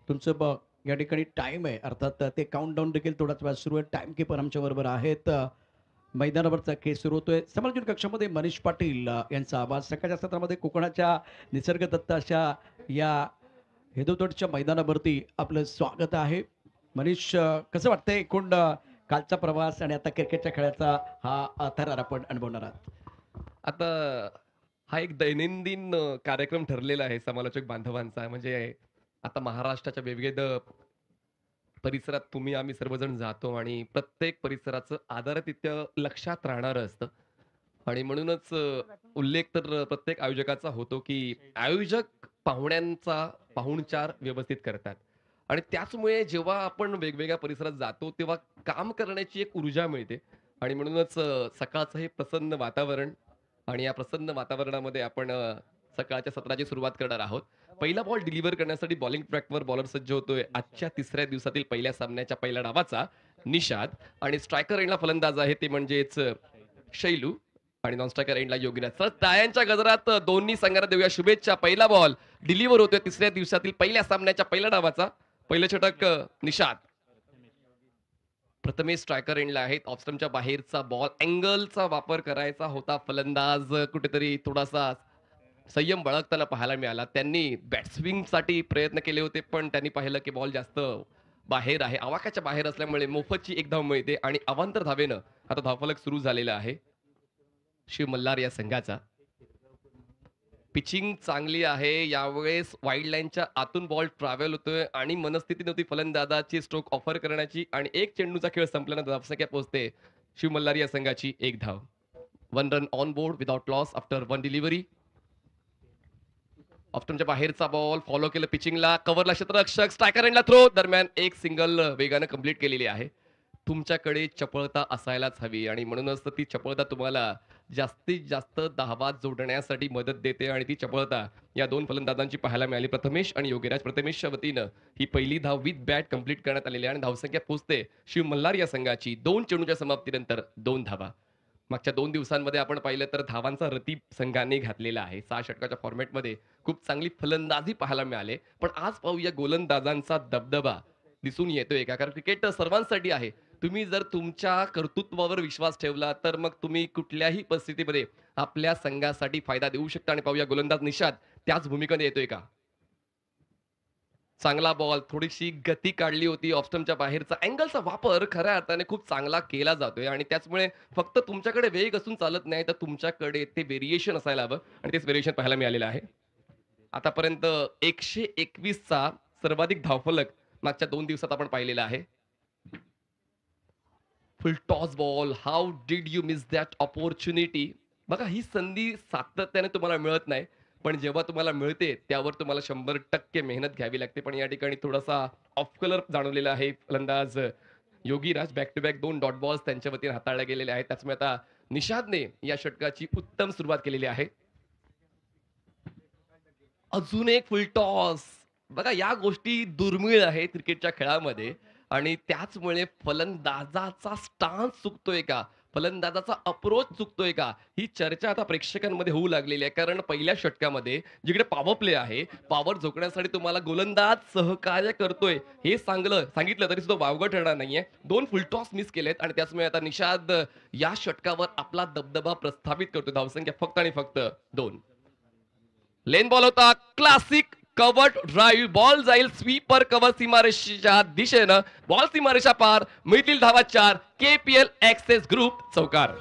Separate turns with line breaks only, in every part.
तुमचं या ठिकाणी टाईम आहे. अर्थात ते काउंटडाऊन देखील थोडाच वेळ सुरू आहे. टाईमकीपर आमच्याबरोबर आहेत. मैदानावरचा खेळ सुरू होतोय. समालोचन कक्षामध्ये मनीष पाटील यांचा आवाज. सकाळच्या सत्रामध्ये कोकणाच्या निसर्गदत्त अशा या हेदोतोडच्या मैदानावरती आपलं स्वागत आहे. मनीष, कसं वाटतंय एकूण कालचा प्रवास आणि आता क्रिकेटच्या खेळाचा हा थरार आपण अनुभवणार आहात?
आता हा एक दैनंदिन कार्यक्रम ठरलेला आहे समालोचक बांधवांचा. म्हणजे आता महाराष्ट्राच्या विविध परिसरात तुम्ही आम्ही सर्वजण जातो आणि प्रत्येक परिसराचं आदरातिथ्य लक्षात राहणारं असतं. आणि म्हणूनच उल्लेख तर प्रत्येक आयोजकाचा होतो, की आयोजक पाहुण्यांचा पाहुणचार व्यवस्थित करतात. आणि त्याचमुळे जेव्हा आपण वेगवेगळ्या परिसरात जातो, तेव्हा काम करण्याची एक ऊर्जा मिळते. आणि म्हणूनच सकाळचं हे प्रसन्न वातावरण आणि या प्रसन्न वातावरणामध्ये आपण सकाळच्या सत्राची सुरुवात करणार आहोत. पहिला बॉल डिलिव्हर करण्यासाठी बॉलिंग ट्रॅकवर बॉलर सज्ज होतोय. आजच्या तिसऱ्या दिवसातील पहिल्या सामन्याच्या पहिल्या डावाचा निषाद आणि स्ट्रायकर एंडला फलंदाज आहे ते म्हणजेच शैलू आणि नॉन स्ट्रायकर एंडला योगीराज. तर टाळ्यांच्या गजरात दोन्ही संघांना देऊया शुभेच्छा. पहिला बॉल डिलिव्हर होतोय तिसऱ्या दिवसातील पहिल्या सामन्याच्या पहिल्या डावाचा. पहिलं षटक निषाद. प्रथमेश स्ट्रायकर एंडला आहेत. ऑफस्टमच्या बाहेरचा बॉल अँगलचा वापर करायचा होता. फलंदाज कुठेतरी थोडासा संयम बाळगताना पाहायला मिळाला. त्यांनी बॅट्सविंगसाठी प्रयत्न केले होते, पण त्यांनी पाहिलं की बॉल जास्त बाहेर आहे. आवाक्याच्या बाहेर असल्यामुळे मोफतची एक धाव मिळते आणि अवांतर धावेनं आता धावफलक सुरू झालेला आहे शिव मल्हार या संघाचा. पिचिंग चांगली आहे. यावेळेस वाईड लाईनच्या आतून बॉल ट्रॅव्हल होतोय आणि मनस्थिती नव्हती फलंदाजाची स्ट्रोक ऑफर करण्याची आणि एक चेंडूचा खेळ संपल्यानंतर धावसंख्या पोहोचते शिव मल्हार या संघाची एक धाव. 1 run on board without loss after 1 delivery. ऑफ्टनच्या बाहेरचा बॉल फॉलो केलं पिचिंगला, कव्हरला क्षेत्ररक्षक, स्ट्रायकर एंडला थ्रो दरम्यान एक सिंगल वेगानं कंप्लीट केलेली आहे. तुमच्याकडे चपळता असायलाच हवी आणि म्हणूनच तर ती चपळता तुम्हाला जास्तीत जास्त धावा जोडण्यासाठी मदत देते आणि ती चपळता या दोन फलंदाजांची पाहायला मिळाली. प्रथमेश आणि योगीराज. प्रथमेशच्या वतीनं ही पहिली धाव विथ बॅट कंप्लीट करण्यात आलेली आहे आणि धावसंख्या पोहोचते शिव मल्हार या संघाची 2 चेंडूच्या समाप्तीनंतर 2 धावा. मागच्या 2 दिवसांमध्ये आपण पाहिलं तर धावांचा रतीब संघाने घातलेला आहे. 6 षटकाच्या फॉर्मॅटमध्ये खूप चांगली फलंदाजी पाहायला मिळाली. पण आज पाहूया गोलंदाजांचा दबदबा दिसून येतोय का? कारण क्रिकेट सर्वांसाठी आहे. तुम्ही जर तुमच्या कर्तृत्वावर विश्वास ठेवला, तर मग तुम्ही कुठल्याही परिस्थितीमध्ये आपल्या संघासाठी फायदा देऊ शकता आणि पाहूया गोलंदाज निषाद त्याच भूमिकेने येतोय का? चांगला बॉल, थोडीशी गती काढली होती. ऑफ स्टंपच्या बाहेरचा अँगलचा वापर खऱ्या अर्थाने खूप चांगला केला जातोय आणि त्याचमुळे फक्त तुमच्याकडे वेग असून चालत नाही, तर तुमच्याकडे ते व्हेरिएशन असायला हवं आणि तेच व्हेरिएशन पाहायला मिळालेलं आहे. आतापर्यंत 121 चा सर्वाधिक धावफलक मागच्या 2 दिवसात आपण पाहिलेला आहे. फुल toss ball. How did you miss that opportunity? बघा ही संधी सातत्याने तुम्हाला मिळत नाही. पण जेव्हा तुम्हाला मिळते त्यावर तुम्हाला 100% मेहनत घ्यावी लागते. पण या ठिकाणी थोडासा ऑफ कलर जाणवलेला आहे. फलंदाज Yogiraj back to back 2 dot balls त्यांच्या वतीने हाताळले गेलेले आहेत. त्याचमुळे आता निषादने या षटकाची उत्तम सुरुवात केलेली आहे. अजून एक फुल टॉस. बघा या गोष्टी दुर्मिळ आहेत क्रिकेटच्या खेळामध्ये आणि त्याचमुळे फलंदाजाचा स्टान्स चुकतोय का? फलंदाजाचा अप्रोच चुकतोय का? ही चर्चा आता प्रेक्षकांमध्ये होऊ लागलेली आहे. कारण पहिल्या षटकामध्ये जिकडे पॉवर प्ले आहे, पॉवर झोकण्यासाठी तुम्हाला गोलंदाज सहकार्य करतोय हे सांगितलं तरी सुद्धा वावगं ठरणार नाहीये. 2 फुल टॉस मिस केलेत आणि त्याचमुळे आता निषाद या षटकावर आपला दबदबा प्रस्थापित करतोय. धावसंख्या फक्त आणि फक्त 2. लेन बॉल होता क्लासिक कवर्ड ड्राईव्ह. बॉल जाईल स्वीपर कव्हर सीमारेषेच्या दिशेनं. बॉल सीमारेषा पार. मिळतील धावा 4. केपीएल ऍक्सेस ग्रुप चौकार.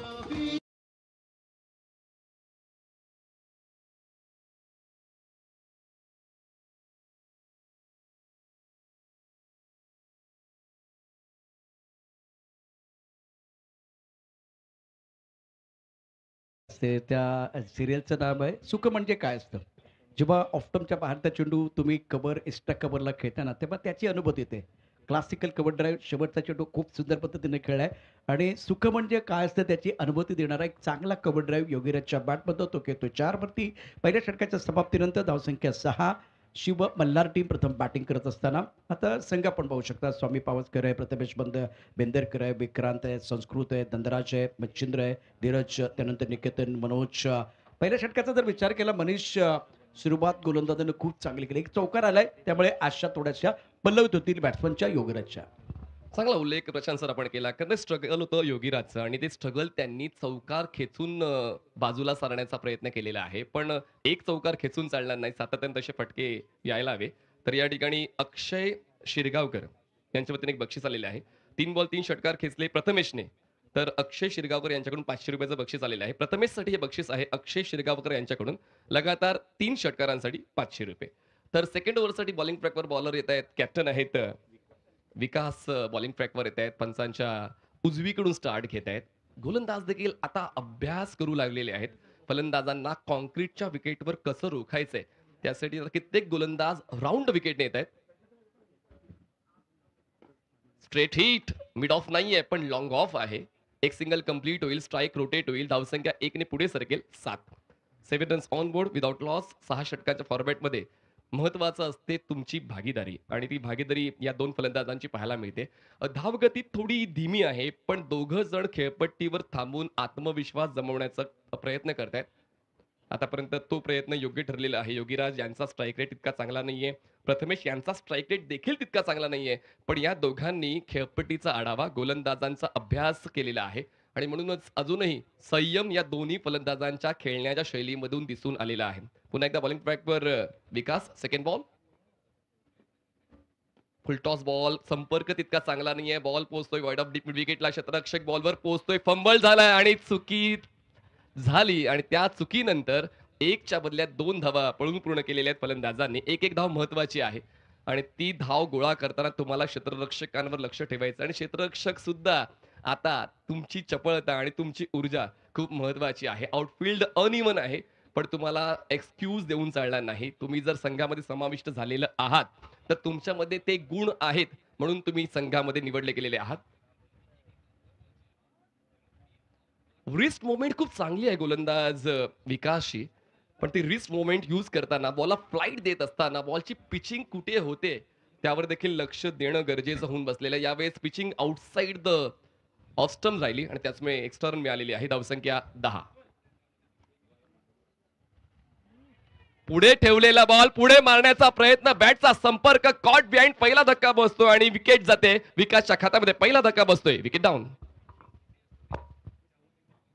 त्या सीरियलचं नाव आहे सुख म्हणजे काय असतं. जेव्हा ऑफ्टमच्या बाहेरचा चेंडू तुम्ही कव्हर एक्स्ट्रा कव्हरला खेळताना तेव्हा त्याची अनुभूती येते. क्लासिकल कव्हर ड्राईव्ह शेवटचा चेंडू खूप सुंदर पद्धतीने खेळलाय आणि सुख म्हणजे काय असतं त्याची अनुभूती देणारा एक चांगला कव्हर ड्राईव्ह योगीराजच्या बॅटमध्ये तो खेळतो. 4 वरती पहिल्या षटकाच्या समाप्तीनंतर धावसंख्या 6. शिव मल्हार टीम प्रथम बॅटिंग करत असताना आता संघ आपण पाहू शकता. स्वामी पावसकर आहे, प्रथमेश बेंदेरकर आहे, विक्रांत आहे, संस्कृत आहे, धनराज आहे, मच्छिंद्र आहे, धीरज, त्यानंतर निकेतन, मनोज. पहिल्या षटकाचा जर विचार केला मनीष, सुरुवात गोलंदाजानं खूप चांगली केली. एक चौकार आलाय त्यामुळे आशा थोड्याशा पल्लवित होतील बॅट्समनच्या योगराजच्या.
चांगला उल्लेख प्रशांत सर आपण केला. कारण ते स्ट्रगल होतं योगीराजचं आणि ते स्ट्रगल त्यांनी चौकार खेचून बाजूला सारण्याचा प्रयत्न केलेला आहे. पण एक चौकार खेचून चालणार नाही. सातत्याने तसे फटके यायला हवे. तर या ठिकाणी अक्षय शिरगावकर यांच्या वतीने एक बक्षीस आलेले आहे. 3 बॉल 3 षटकार खेचले प्रथमेशने. तर अक्षय शिरगावकर यांच्याकडून ₹500 बक्षीस आलेलं आहे. प्रथमेशसाठी हे बक्षीस आहे अक्षय शिरगावकर यांच्याकडून लगातार 3 षटकारांसाठी ₹500. तर सेकंड ओव्हरसाठी बॉलिंग ट्रॅकवर बॉलर येत आहेत. कॅप्टन आहेत विकास बॉलिंग ट्रॅकवर येत आहेत. पंचांच्या उजवीकडून स्टार्ट घेत आहेत. गोलंदाज देखील आता अभ्यास करू लागलेले आहेत. फलंदाजांना काँक्रीटच्या विकेटवर कसं रोखायचंय त्यासाठी आता कित्येक गोलंदाज राऊंड विकेट नेत आहेत. स्ट्रेट हिट मिड ऑफ नाहीये पण लॉंग ऑफ आहे. एक सिंगल कंप्लीट होईल, स्ट्राईक रोटेट होईल, धावसंख्या 1 ने पुढे सरकेल 7. 7 runs on board without loss. 6 षटकांच्या फॉर्मॅटमध्ये महत्वाचं असते तुमची भागीदारी आणि ती भागीदारी या 2 फलंदाजांची पाहायला मिळते. धावगती थोडी धीमी आहे, पण दोघं जण खेळपट्टीवर थांबून आत्मविश्वास जमवण्याचा प्रयत्न करतायत. आतापर्यंत तो प्रयत्न योग्य ठरलेला आहे. योगीराज यांचा स्ट्राईक रेट इतका चांगला नाहीये. प्रथमेश यांचा स्ट्राईक रेट देखील तितका चांगला नाहीये. पण या दोघांनी खेळपट्टीचा आढावा, गोलंदाजांचा अभ्यास केलेला आहे आणि म्हणूनच अजूनही संयम या दोन्ही फलंदाजांच्या खेळण्याच्या शैलीमधून दिसून आलेला आहे. पुन्हा एकदा बॉलिंग ट्रॅकवर Vikas. Second ball. Full toss ball. संपर्क तितका चांगला नाहीये. बॉल पोहोचतोय वाईड ऑफ डीप मिड विकेटला. क्षेत्ररक्षक बॉलवर पोहोचतोय. फंबल झालाय आणि चुकी झाली आणि त्या चुकीनंतर 1च्या बदल्यात 2 धावा पळून पूर्ण केलेल्या आहेत फलंदाजांनी. एक धाव महत्वाची आहे आणि ती धाव गोळा करताना तुम्हाला क्षेत्ररक्षकांवर लक्ष ठेवायचं आणि क्षेत्ररक्षक सुद्धा आता तुमची चपळता आणि तुमची ऊर्जा खूप महत्वाची आहे. आउटफील्ड अनइव्हन आहे, पण तुम्हाला एक्सक्यूज देऊन चालणार नाही. तुम्ही जर संघामध्ये समाविष्ट झालेलं आहात, तर तुमच्यामध्ये ते गुण आहेत म्हणून तुम्ही संघामध्ये निवडले गेलेले आहात. रिस्ट मोमेंट खूप चांगली आहे गोलंदाज विकासची. पण ती रिस्ट मोमेंट यूज करताना, बॉलला फ्लाइट देत असताना, बॉलची पिचिंग कुठे होते त्यावर देखील लक्ष देणं गरजेचं होऊन बसलेलं आहे. यावेळेस pitching outside the off stump राहिली आणि त्याचमुळे एक्स्ट्रा रन मिळालेली आहे. धावसंख्या 10. पुढे ठेवलेला बॉल पुढे मारण्याचा प्रयत्न, बॅटचा संपर्क, कॉट बिहाइंड, पहिला धक्का बसतो आणि विकेट जाते. विकासच्या खात्यामध्ये पहिला धक्का बसतोय. Wicket down.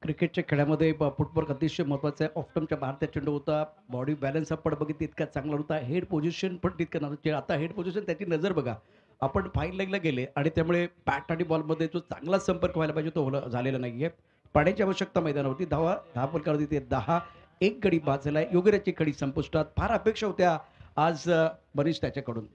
क्रिकेटच्या खेळामध्ये फुटवर्क अतिशय महत्त्वाचं आहे. ऑफ्टमच्या भारतीय चेंडू होता. बॉडी बॅलन्स आपण बघितलं तितका चांगला होता. हेड पोझिशन पण तितकं नव्हतं. आता हेड पोझिशन त्याची नजर बघा. आपण फाईन लेगला गेले आणि त्यामुळे बॅट आणि बॉलमध्ये जो चांगला संपर्क व्हायला पाहिजे तो झालेला नाहीये. पाण्याची आवश्यकता मैदानावरती. दहा फलकावरती ते 10. एक गडी बाद झालाय. योगेराजची कडी संपुष्टात. फार अपेक्षा होत्या आज मनीष त्याच्याकडून.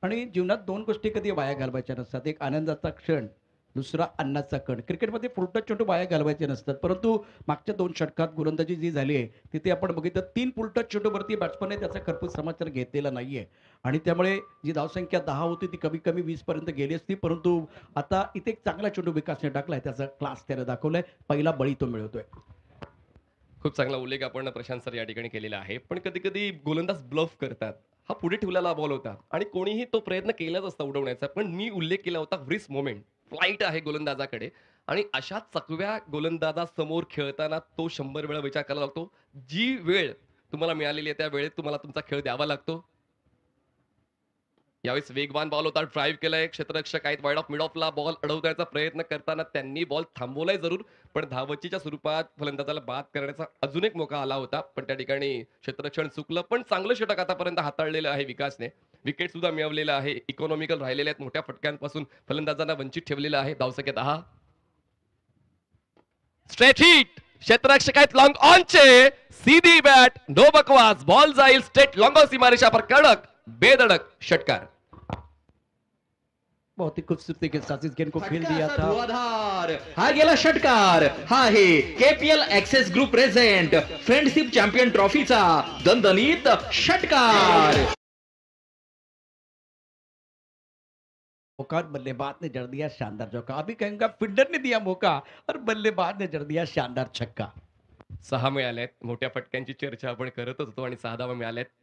आणि जीवनात 2 गोष्टी कधी वाया घालवायच्या नसतात. एक आनंदाचा क्षण, दुसरा अन्नाचा कण. क्रिकेटमध्ये फुलटच चेंडू वाया घालवायचे नसतात. परंतु मागच्या 2 षटकात गोलंदाजी जी झाली आहे तिथे आपण बघितलं 3 फुलटच चेंडूवरती बॅट्समनने त्याचा खरपूस समाचार घेतलेला नाहीये आणि त्यामुळे जी धावसंख्या 10 होती ती कमी कमी 20 पर्यंत गेली असती. परंतु आता इथे एक चांगला चेंडू विकासने टाकलाय. त्याचा क्लास त्याने दाखवलाय. पहिला बळी तो मिळवतोय.
खूप चांगला उल्लेख आपण प्रशांत सर या ठिकाणी केलेला आहे. पण कधी-कधी गोलंदाज ब्लफ करतात. हा पुढे ठेवलेला बॉल होता आणि कोणीही तो प्रयत्न केलाच असता उडवण्याचा. पण मी उल्लेख केला होता रिस्क मोमेंट. फ्लाइट आहे गोलंदाजाकडे आणि अशा चकव्या गोलंदाजासमोर खेळताना तो 100 वेळा विचार करावा लागतो. जी वेळ तुम्हाला मिळालेली आहे त्या वेळेत तुम्हाला तुमचा खेळ द्यावा लागतो. यावेळेस वेगवान बॉल होता. ड्राईव्ह केलाय. क्षेत्ररक्षक आहेत वाईड ऑफ मिड ऑफला बॉल अडवण्याचा प्रयत्न करताना त्यांनी बॉल थांबवलाय जरूर, पण धावचीच्या स्वरूपात फलंदाजाला बाद करण्याचा अजून एक मौका आला होता. पण त्या ठिकाणी क्षेत्ररक्षण चुकलं. पण चांगलं षटक आतापर्यंत हाताळलेलं आहे विकासने. विकेट सुद्धा मिळवलेलं आहे. इकॉनॉमिकल राहिलेले आहेत. मोठ्या फटक्यांपासून फलंदाजांना वंचित ठेवलेलं आहे. धावसंख्या 10. Straight hit. क्षेत्ररक्षक आहेत लॉंग ऑनचे. सीधी बॅट, नो बकवास. बॉल जाईल स्ट्रेट लॉंग ऑन सीमारेषा पर कडक बेधडक षटकार.
बहुत ही खूबसूरती के साथ इस गेंद को खेल दिया था.
धुआधार हा गेला षटकार. हा आहे KPL access group present friendship champion ट्रॉफीचा दणदणीत षटकार.
मौका और बल्लेबाज ने जड़ दिया शानदार चौका. अभी कहूंगा फील्डर ने दिया मौका और बल्लेबाज ने जड़ दिया शानदार छक्का.
6 मिळाल्यात. मोठ्या फटक्यांची चर्चा आपण करतच होतो आणि 6 धावा मिळाल्यात.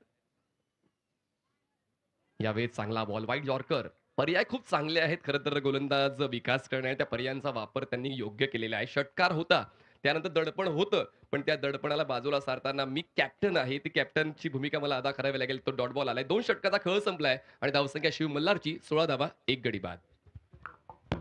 यावेळी चांगला बॉल वाईड यॉर्कर. पर्याय खूप चांगले आहेत खरं तर गोलंदाज विकास करण्यात त्या पर्यायांचा वापर त्यांनी योग्य केलेला आहे. षटकार होता त्यानंतर दडपण होतं, पण त्या दडपणाला बाजूला सारताना मी कॅप्टन आहे, ती कॅप्टनची भूमिका मला अदा करावी लागेल. तो डॉट बॉल आलाय. 2 षटकाचा खेळ संपलाय आणि धावसंख्या शिव मल्हारची 16 धावा, 1 गडी बाद.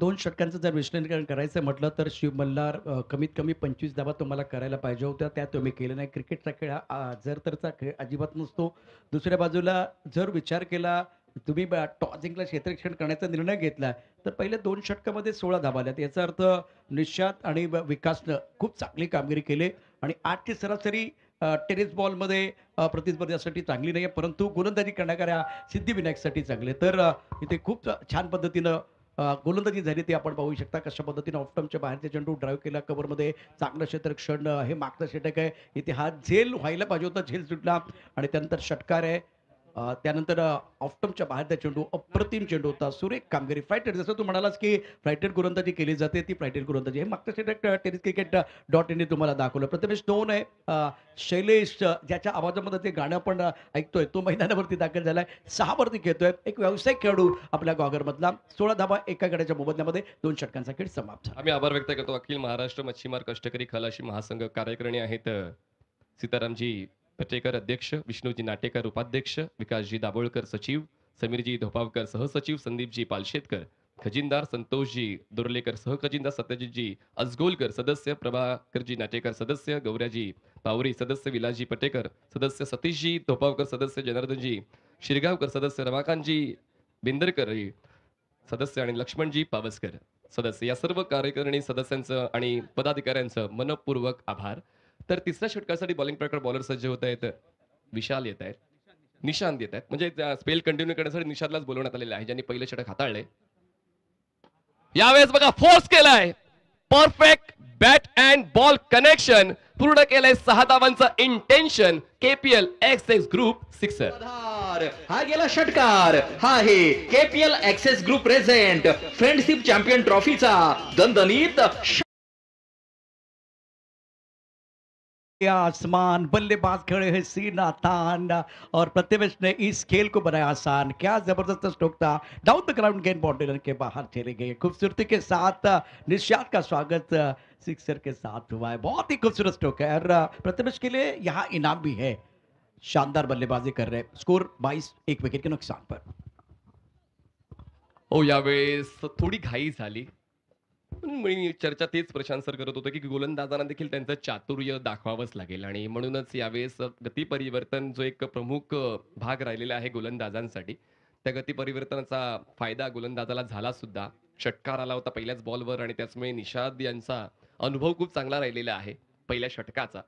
2 षटकांचं जर विश्लेषण करायचं म्हटलं तर शिव मल्हार कमीत कमी 25 धावा तुम्हाला करायला पाहिजे होत्या. त्या तुम्ही केल्या नाही. क्रिकेटचा खेळ हा जर तरचा खेळ अजिबात नसतो. दुसऱ्या बाजूला जर विचार केला तुम्ही टॉस जिंकला क्षेत्ररक्षण करण्याचा निर्णय घेतला, तर पहिल्या 2 षटकामध्ये 16 धावा आल्यात. याचा अर्थ निशांत आणि विकासनं खूप चांगली कामगिरी केली आणि 8ची सरासरी टेनिस बॉलमध्ये प्रतिस्पर्ध्यासाठी चांगली नाही आहे, परंतु गोलंदाजी करणाऱ्या सिद्धिविनायकसाठी चांगली आहे. तर इथे खूप छान पद्धतीनं गोलंदाजी झाली ती आपण पाहू शकता. कशा पद्धतीनं ऑफ बाहेरचे चेंडू ड्राईव्ह केला कव्हरमध्ये. चांगलं क्षेत्ररक्षण हे मागचं षटक आहे. इथे हा झेल व्हायला पाहिजे होता, झेल सुटला आणि त्यानंतर षटकार आहे. त्यानंतर ऑफ बाहेरचा चेंडू अप्रतिम चेंडू होता. सुरेख कामगिरी. फ्लाइटेड जसं तू म्हणालास की फ्लाइटेड गोलंदाजी केली जाते, ती फ्लाइटेड गोलंदाजी हे मागचं षटक टेनिस क्रिकेट .inने तुम्हाला दाखवलं. प्रथमेश 2 आहे. शैलेश ज्याच्या आवाजामध्ये ते गाणं आपण ऐकतोय तो मैदानावरती दाखल झालाय. 6 वरती खेळतोय. एक व्यावसायिक खेळाडू आपल्या गॉगरमधला. 16 धावा एका गड्याच्या मोबदल्यामध्ये 2 षटकांचा खेळ समाप्त झाला.
आम्ही आभार व्यक्त करतो अखिल महाराष्ट्र मच्छीमार कष्टकरी खलाशी महासंघ कार्यकारिणी आहेत सीतारामजी पटेकर अध्यक्ष, विष्णूजी नाटेकर उपाध्यक्ष, विकासजी दाभोळकर सचिव, समीरजी धोपावकर सहसचिव, संदीपजी पालशेतकर खजिनदार, संतोषजी दुर्लेकर सहखजिनदार, सत्यजितजी अजगोलकर सदस्य, प्रभाकरजी नाटेकर सदस्य, गौऱ्याजी पावरी सदस्य, विलासजी पटेकर सदस्य, सतीशजी धोपावकर सदस्य, जनार्दनजी शिरगावकर सदस्य, रमाकांतजी बिंदरकर सदस्य आणि लक्ष्मणजी पावसकर सदस्य. या सर्व कार्यकारिणी सदस्यांचं आणि पदाधिकाऱ्यांचं मनपूर्वक आभार. तर तिसऱ्या षटकासाठी बॉलिंग प्रकार बॉलर सज्ज होत आहेत. विशाल येत आहेत, निशांत येत आहेत. म्हणजे स्पेल कंटिन्यू करण्यासाठी निशांतलाच बोलवण्यात आलेलं आहे, ज्यांनी पहिलं षटक हाताळलंय. यावेळेस बघा फोर्स केलाय, perfect bat and ball connection पूर्ण केलंय. 6 धावांचं intention. KPL access group sixer.
हा गेला षटकार. हा आहे KPL access group present friendship champion ट्रॉफीचा दणदणीत
आसमान बल्लेबाज खड़े हैं सीना तान और प्रत्यवेश ने इस खेल को बनाया आसान. क्या जबरदस्त स्ट्रोक था. डाउन द ग्राउंड गेंद बाउंड्री लाइन के बाहर चले गए. खूबसूरती के साथ निशांत का स्वागत सिक्सर के साथ हुआ है. बहुत ही खूबसूरत स्ट्रोक है और प्रत्यवेश के लिए यहाँ इनाम भी है. शानदार बल्लेबाजी कर रहे. स्कोर 22 1 विकेट के नुकसान पर.
हो, यावेळेस थोडी घाई झाली. पण मी चर्चा तेच प्रशांत सर करत होतो की गोलंदाजांना देखील त्यांचं चातुर्य दाखवावंच लागेल आणि म्हणूनच यावेळेस गती परिवर्तन जो एक प्रमुख भाग राहिलेला आहे गोलंदाजांसाठी, त्या गती परिवर्तनाचा फायदा गोलंदाजाला झाला सुद्धा. षटकार आला होता पहिल्याच बॉलवर आणि त्याचमुळे निषाद यांचा अनुभव खूप चांगला राहिलेला आहे पहिल्या षटकाचा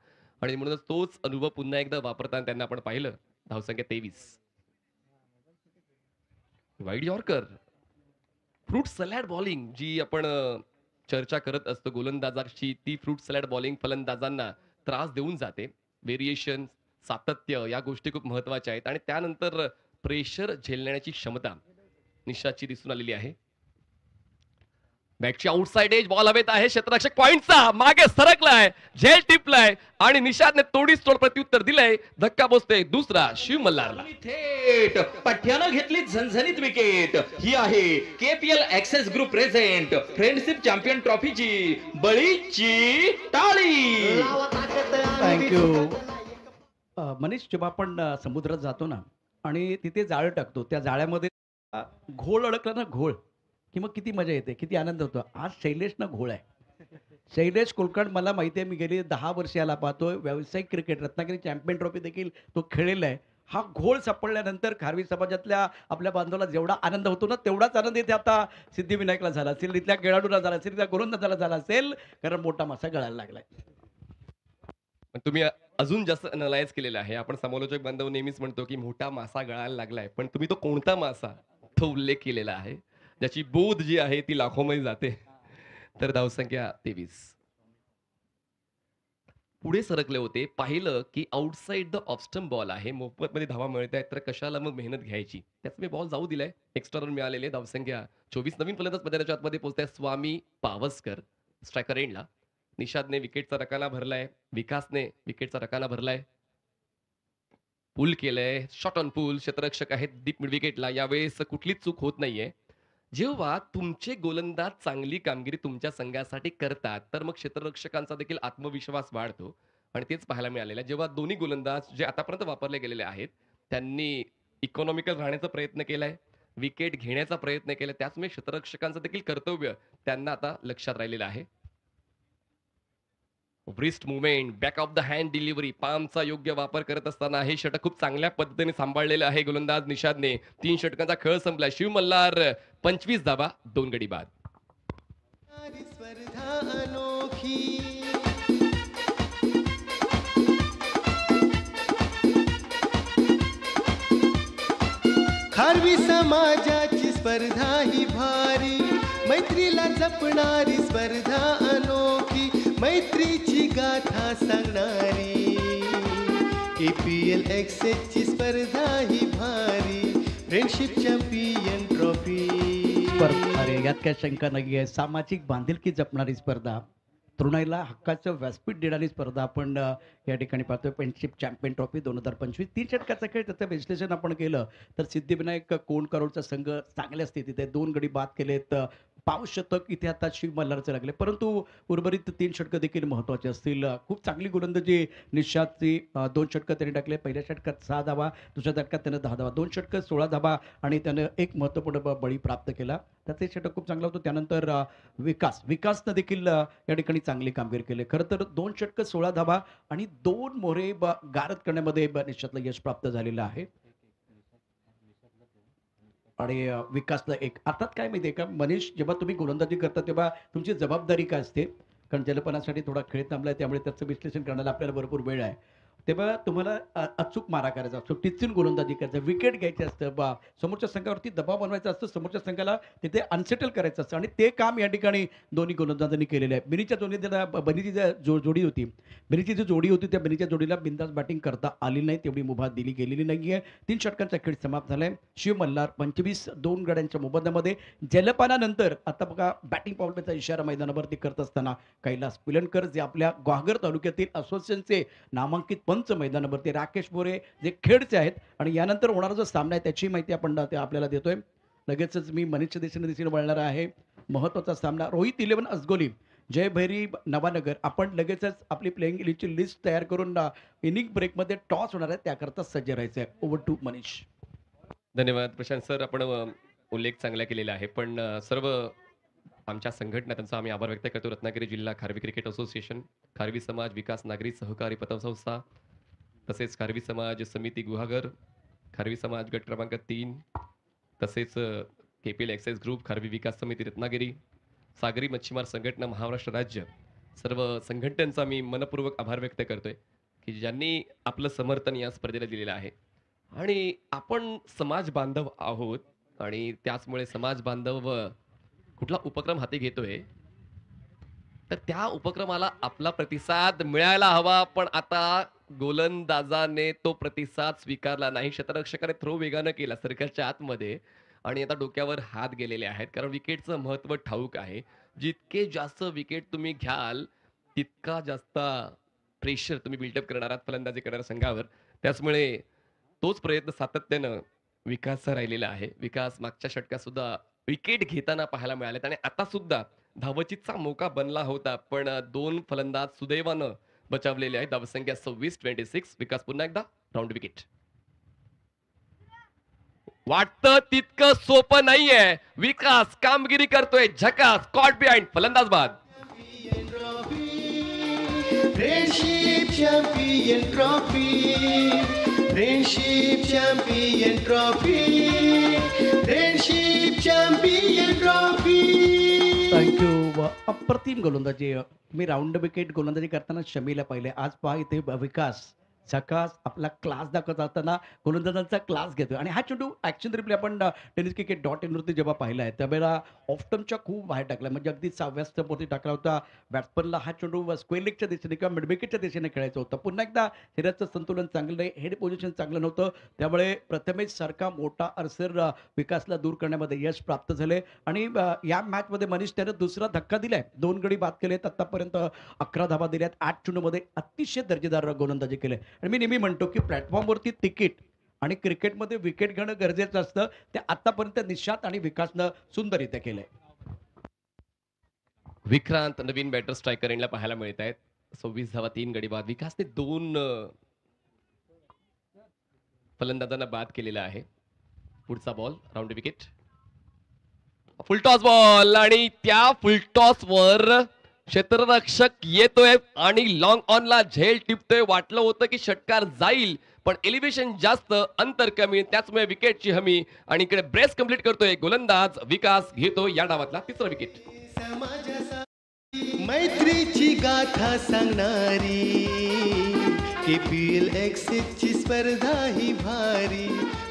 आणि म्हणूनच तोच अनुभव पुन्हा एकदा वापरताना त्यांना आपण पाहिलं. धावसंख्या 23. Wide yorker. Fruit salad bowling जी आपण चर्चा करत असतो गोलंदाजाची, ती फ्रूट सलॅड बॉलिंग फलंदाजांना त्रास देऊन जाते. व्हेरिएशन, सातत्य या गोष्टी खूप महत्वाच्या आहेत आणि त्यानंतर प्रेशर झेलण्याची क्षमता निशादची दिसून आलेली आहे. बॅटची आउटसाइड एज बॉल हवेत आहे. क्षेत्ररक्षक पॉइंटचा मागे सरकलाय, झेल टिपलाय आणि निशादने तोडीस तोड प्रत्युत्तर दिलंय. धक्का बसतोय दुसरा शिव मल्हारला.
थेट पठ्यानं घेतली झणझणीत विकेट. ही आहे KPL access group present friendship champion ट्रॉफीची बळीची टाळी.
थँक्यू. मनीष, जेव्हा आपण समुद्रात जातो ना आणि तिथे जाळं टाकतो, त्या जाळ्यामध्ये घोळ अडकला ना, घोळ, की मग किती मजा येते, किती आनंद होतो. आज शैलेशनं घोळ आहे. शैलेश कुलकर्णी मला माहिती आहे, मी गेली 10 वर्ष याला पाहतोय. व्यावसायिक क्रिकेट रत्नागिरी चॅम्पियन ट्रॉफी देखील तो खेळलेला आहे. हा घोळ सापडल्यानंतर खारवी समाजातल्या आपल्या बांधवाला जेवढा आनंद होतो ना, तेवढाच आनंद इथे आता सिद्धिविनायकला झाला असेल, इथल्या खेळाडूला झाला असेल, इथल्या गोलंदाजाला झाला असेल, कारण मोठा मासा गळायला लागलाय.
तुम्ही अजून जास्त अनलाइज केलेलं आहे. आपण समालोचक बांधव नेहमीच म्हणतो की मोठा मासा गळायला लागलाय, पण तुम्ही तो कोणता मासा तो उल्लेख केलेला आहे, ज्याची बोध जी आहे ती लाखोमध्ये जाते. तर धावसंख्या 23. पुढे सरकले होते, पाहिलं की आउटसाइड द ऑफस्टंप बॉल आहे, मोफतमध्ये धावा मिळत आहेत, तर कशाला मग मेहनत घ्यायची. त्याच मी बॉल जाऊ दिलाय. एक्स्ट्रा रन मिळालेले. धावसंख्या 24. नवीन फलंदाज मैदानाच्या आतमध्ये पोहोचताय स्वामी पावसकर स्ट्रायकर एंडला. निषादने विकेटचा रकाना भरलाय, विकासने विकेटचा रकाना भरलाय, पूल केलंय, शॉट ऑन पूल. क्षेत्ररक्षक आहेत डीप मिड विकेटला. यावेळेस कुठलीच चूक होत नाहीये. जेव्हा तुमचे गोलंदाज चांगली कामगिरी तुमच्या संघासाठी करतात, तर मग क्षेत्ररक्षकांचा देखील आत्मविश्वास वाढतो आणि तेच पाहायला मिळालेलं आहे. जेव्हा दोन्ही गोलंदाज जे आतापर्यंत वापरले गेलेले आहेत, त्यांनी इकॉनॉमिकल राहण्याचा प्रयत्न केलाय, विकेट घेण्याचा प्रयत्न केला. त्याचमुळे क्षेत्ररक्षकांचं देखील कर्तव्य त्यांना आता लक्षात राहिलेलं आहे. Wrist movement, back of the hand delivery, पामचा योग्य वापर करत असताना हे षटक खूप चांगल्या पद्धतीने सांभाळलेलं आहे गोलंदाज निषादने. 3 षटकांचा खेळ संपला. शिव मल्हार 25 धावा, 2 गडी बाद.
सारी स्पर्धा अनोखी खारवी समाजाची स्पर्धा ही भारी मैत्रीला जपणारी स्पर्धा अनोखी मैत्रीची गाथा सांगणारी KPL एक्सेसची स्पर्धा ही भारी फ्रेंडशिप चॅम्पियन ट्रॉफी
अरे यात काय शंका नाही आहे. सामाजिक बांधिलकी जपणारी स्पर्धा, तरुणाईला हक्काचं व्यासपीठ देणारी स्पर्धा आपण या ठिकाणी पाहतोय. Friendship champion trophy 2025. 3 षटकाचा खेळ, त्याचं विश्लेषण आपण केलं तर सिद्धिविनायक कोणकरोडचा संघ चांगल्या स्थितीत आहे. 2 गडी बाद केलेत. पाऊस शतक इथे आता शिव मल्हारचे लागले, परंतु उर्वरित 3 षटकं देखील महत्त्वाचे असतील. खूप चांगली गोलंदाजी निषादची. 2 षटकं त्यांनी टाकले. पहिल्या षटकात 6 धावा, दुसऱ्या षटकात त्यानं 10 धावा, 2 षटकं 16 धावा आणि त्यानं एक महत्त्वपूर्ण बळी प्राप्त केला. त्याचं षटक खूप चांगलं होतं. त्यानंतर विकासनं देखील या ठिकाणी चांगली कामगिरी केली. खरं तर 2 षटकं 16 धावा आणि 2 मोहरे गारद करण्यामध्ये निषादला यश प्राप्त झालेलं आहे. आणि विकासला एक. अर्थात काय माहिती आहे का मनीष, जेव्हा तुम्ही गोलंदाजी करता तेव्हा तुमची जबाबदारी काय असते, कारण जलपणासाठी थोडा खेळ थांबलाय त्यामुळे त्याचं विश्लेषण करण्याला आपल्याला भरपूर वेळ आहे. तेव्हा तुम्हाला अचूक मारा करायचा असतो, टिचून गोलंदाजी करायचं, विकेट घ्यायचं असतं, समोरच्या संघावरती दबाव बनवायचा असतो, समोरच्या संघाला तिथे अनसेटल करायचं असतं आणि ते काम या ठिकाणी दोन्ही गोलंदाजांनी केलेलं आहे. बिनीच्या जोडीला बनीची जोडी होती, बिनीची जी जोडी होती त्या बिनीच्या जोडीला बिंदास बॅटिंग करता आली नाही, तेवढी मुभा दिली गेलेली नाही आहे. 3 षटकांचा खेळ समाप्त झालाय. शिव मल्हार 25, 2 गड्यांच्या मुबंधामध्ये. जलपानानंतर आता बघा बॅटिंग पावलचा इशारा मैदानावरती करत असताना कैलास पिलनकर जे आपल्या ग्वाल्हेर तालुक्यातील असोसिएशनचे नामांकित पंच मैदानावरती, राकेश मोरे जे खेडचे आहेत आणि यानंतर होणारा जो सामना आहे त्याची माहिती आपण ते आपल्याला देतोय. लगेचच मी मनीषच्या दिशेने वळणार आहे. महत्त्वाचा सामना रोहित 11 असगोली, जय भैरी नवानगर. आपण लगेचच आपली प्लेइंग इलेव्हनची लिस्ट तयार करून इनिंग ब्रेकमध्ये टॉस होणार आहे त्याकरता सज्ज राहायचं आहे. Over to Manish.
धन्यवाद प्रशांत सर. आपण उल्लेख चांगला केलेला आहे. पण सर्व आमच्या संघटना त्यांचा आम्ही आभार व्यक्त करतो. रत्नागिरी जिल्हा खारवी क्रिकेट असोसिएशन, खारवी समाज विकास नागरी सहकारी पतसंस्था, तसेच खारवी समाज समिती गुहागर, खारवी समाज गट क्रमांक 3, तसेच KPL एक्साइज ग्रुप, खारवी विकास समिती रत्नागिरी, सागरी मच्छीमार संघटना महाराष्ट्र राज्य, सर्व संघटनांचा मी मनपूर्वक आभार व्यक्त करतोय की ज्यांनी आपलं समर्थन या स्पर्धेला दिलेलं आहे. आणि आपण समाज बांधव आहोत आणि त्याचमुळे समाज बांधव कुठला उपक्रम हाती घेतोय तर त्या उपक्रमाला आपला प्रतिसाद मिळायला हवा. पण आता गोलंदाजाने तो प्रतिसाद स्वीकारला नाही. क्षेत्ररक्षकाने थ्रो वेगानं केला सर्कलच्या आतमध्ये आणि आता डोक्यावर हात गेलेले आहेत, कारण विकेटचं महत्त्व ठाऊक आहे. जितके जास्त विकेट तुम्ही घ्याल तितका जास्त प्रेशर तुम्ही बिल्डअप करणार आहात फलंदाजी करणाऱ्या संघावर. त्याचमुळे तोच प्रयत्न सातत्यानं विकासचा राहिलेला आहे. विकास मागच्या षटकात सुद्धा विकेट घेताना पाहायला मिळाले आणि आता सुद्धा धावचीतचा मौका बनला होता, पण 2 फलंदाज सुदैवानं बचावलेले आहेत. धावसंख्या 26-26. विकास पुन्हा एकदा राऊंड विकेट. वाटतं तितकं सोपं नाहीये. विकास कामगिरी करतोय, झकास, कॉट बिहाइंड, फलंदाज बाद.
Friendship champion trophy friendship champion trophy friendship champion trophy.
Thank you. अप्रतिम गोलंदाजी. मी राऊंड विकेट गोलंदाजी करताना शमीला पाहिले. आज पहा इथे विकास झकास आपला क्लास दाखवत असताना गोलंदाजांचा क्लास घेतोय. आणि हा चेंडू ॲक्शन रिप्ले आपण टेनिस क्रिकेट .in वरती जेव्हा पाहिला आहे त्यावेळेला ऑफ्टमच्या खूप बाहेर टाकला, म्हणजे अगदी 6व्या स्टंपवरती टाकला होता. बॅट्समनला हा चेंडू स्क्वेअर लेगच्या दिशेने किंवा मिड विकेटच्या दिशेने खेळायचं होतं. पुन्हा एकदा शरीराचं संतुलन चांगलं नाही, हेड पोझिशन चांगलं नव्हतं, त्यामुळे प्रथमेश सारखा मोठा अर्सर विकासला दूर करण्यामध्ये यश प्राप्त झाले. आणि या मॅचमध्ये मनीष त्यानं दुसरा धक्का दिलाय. 2 गडी बाद केलेत. आतापर्यंत 11 धावा दिल्यात. 8 चेंडूमध्ये अतिशय दर्जेदार गोलंदाजी केले. आणि मी नेहमी म्हणतो की प्लॅटफॉर्मवरती तिकीट आणि क्रिकेटमध्ये विकेट घेणं गरजेचं असतं. ते आतापर्यंत निशांत आणि विकासनं सुंदररित्या केलंय.
विक्रांत नवीन बॅटर स्ट्रायकर एंडला पाहायला मिळत आहेत. 26 धावा 3 गडी बाद. विकासने 2 फलंदाजांना बाद केलेला आहे. पुढचा ball round wicket. Full toss ball आणि त्या फुलटॉसवर क्षेत्ररक्षक येतोय आणि लॉंग ऑनला झेल टिपतोय. वाटलं होतं की षटकार जाईल, पण एलिव्हेशन जास्त, अंतर कमी, त्याचमुळे विकेटची हमी. आणि इकडे ब्रेस कंप्लीट करतोय गोलंदाज विकास. घेतो या डावातला तिसरा विकेट.
समाजासाठी मैत्रीची गाथा सांगणारी KPL एक्सेस ची स्पर्धा ही भारी.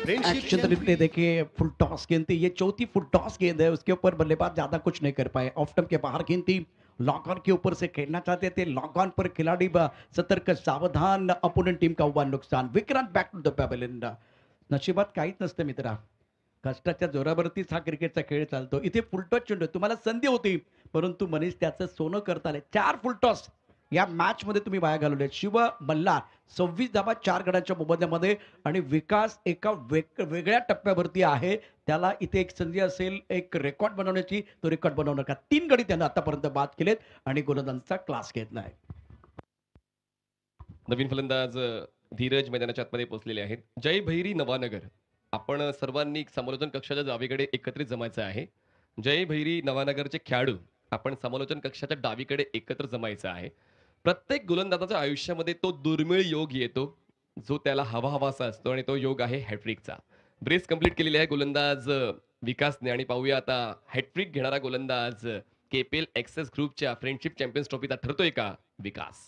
एक्शन तरीके देखिए फुल टॉस गेंद थी, ये चौथी फुल टॉस गेंद है, उसके ऊपर बल्लेबाज ज्यादा कुछ नहीं कर पाए. ऑफ स्टंप के बाहर गेंद थी, लॉक ऑन के ऊपर से खेलना चाहते थे, लॉक ऑन पर खिलाड़ी सतर्क सावधान, अपोनेंट टीम का हुआ नुकसान. Vikrant back to the pavilion. नशिबात काहीच नसतं मित्रा, कष्टाच्या जोरावरतीच हा क्रिकेटचा खेळ चालतो. इथे फुलटॉस चेंडू, तुम्हाला संधी होती, परंतु मनीष त्याचं सोनं करता आले. 4 फुलटॉस या मॅच मध्ये तुम्ही वाया घालवले. शिव मल्हार 26 धावा 4 गड्यांच्या मोबदल्यामध्ये आणि विकास एका वेगळ्या टप्प्यावरती आहे. त्याला इथे एक संधी असेल एक रेकॉर्ड बनवण्याची, तो रेकॉर्ड बनवणार का? 3 गडी त्यानं आतापर्यंत बाद केलेत आणि गोलंदाजांचा क्लास घेतलाय.
नवीन फलंदाज धीरज मैदानाच्या आतमध्ये पोहोचलेले आहेत. जय भैरी नवानगर. आपण सर्वांनी समालोचन कक्षाच्या डावीकडे एकत्रित जमायचं आहे. जय भैरी नवानगरचे खेळाडू आपण समालोचन कक्षाच्या डावीकडे एकत्र जमायचं आहे. प्रत्येक गोलंदाजाच्या आयुष्यामध्ये तो दुर्मिळ योग येतो जो त्याला हवासा असतो आणि तो योग आहे हॅट्रिकचा. ब्रेस कंप्लीट केलेली आहे गोलंदाज विकासने. आणि पाहूया आता हॅट्रिक घेणारा गोलंदाज KPL एक्सेस ग्रुपच्या फ्रेंडशिप चॅम्पियन्स ट्रॉफीचा ठरतोय का विकास.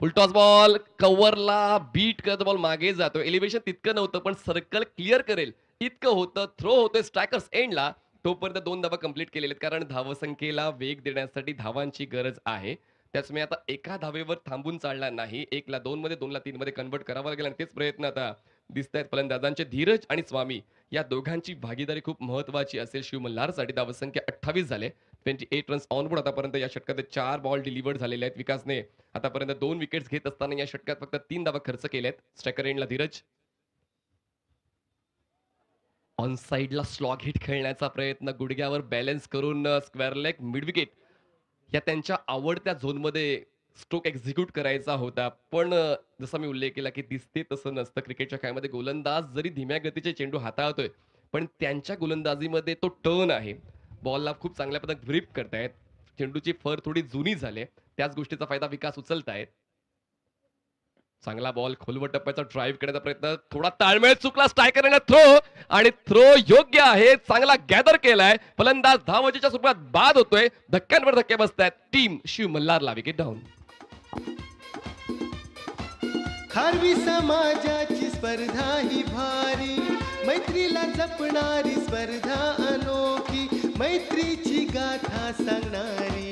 फुलटॉस बॉल कव्हरला बीट करत बॉल मागे जातो. एलिव्हेशन तितकं नव्हतं, पण सर्कल क्लिअर करेल इतकं होतं. थ्रो होतोय स्ट्रायकर्स एंडला. तोपर्यंत 2 धावा कंप्लीट केलेले आहेत, कारण धावसंख्येला वेग देण्यासाठी धावांची गरज आहे. त्याचमुळे आता एका धावेवर थांबून चालणार नाही. 1ला 2 मध्ये 2ला 3 मध्ये कन्वर्ट करावा लागेल आणि तेच प्रयत्न आता दिसत आहेत फलंदाजांचे. धीरज आणि स्वामी या दोघांची भागीदारी खूप महत्वाची असेल. शिव मल्हारसाठी धावसंख्या 28 झाले. 28 रन्स ऑनबोर्ड आतापर्यंत या षटकात 4 बॉल डिलिव्हर्ड झालेले आहेत. विकासने आतापर्यंत 2 विकेट्स घेत असताना या षटकात फक्त 3 धावा खर्च केल्या आहेत. स्ट्रायकर एंडला धीरज. ऑन साइडला स्लॉग हिट खेळण्याचा प्रयत्न, गुडघ्यावर बॅलन्स करून स्क्वेअर लेग मिड विकेट या त्यांच्या आवडत्या झोनमध्ये स्ट्रोक एक्झिक्यूट करायचा होता. पण जसा मी उल्लेख केला की दिसते तसं नसतं क्रिकेटच्या खेळामध्ये. गोलंदाज जरी धीम्या गतीचे चेंडू हाताळतोय, पण त्यांच्या गोलंदाजीमध्ये तो टर्न आहे. बॉलला खूप चांगल्या पद्धतीने ग्रिप करतायत. चेंडूची फर थोडी जुनी झाली, त्याच गोष्टीचा फायदा विकास उचलतायत. चांगला बॉल खोलवर टप्प्याचा ड्राईव्ह करण्याचा प्रयत्न, थोडा ताळमेळ चुकला. स्ट्रायकर थ्रो आणि थ्रो योग्य आहे. चांगला गॅदर केलाय. फलंदाज धावचीच्या स्वरूपात बाद होतोय. धक्क्यांवर धक्के बसतायत. टीम शिव मल्हारला विकेट डाऊन.
खारवी समाजाची स्पर्धा ही भारी. मैत्रीला जपणारी स्पर्धा अनोखी. मैत्रीची गाथा सांगणारी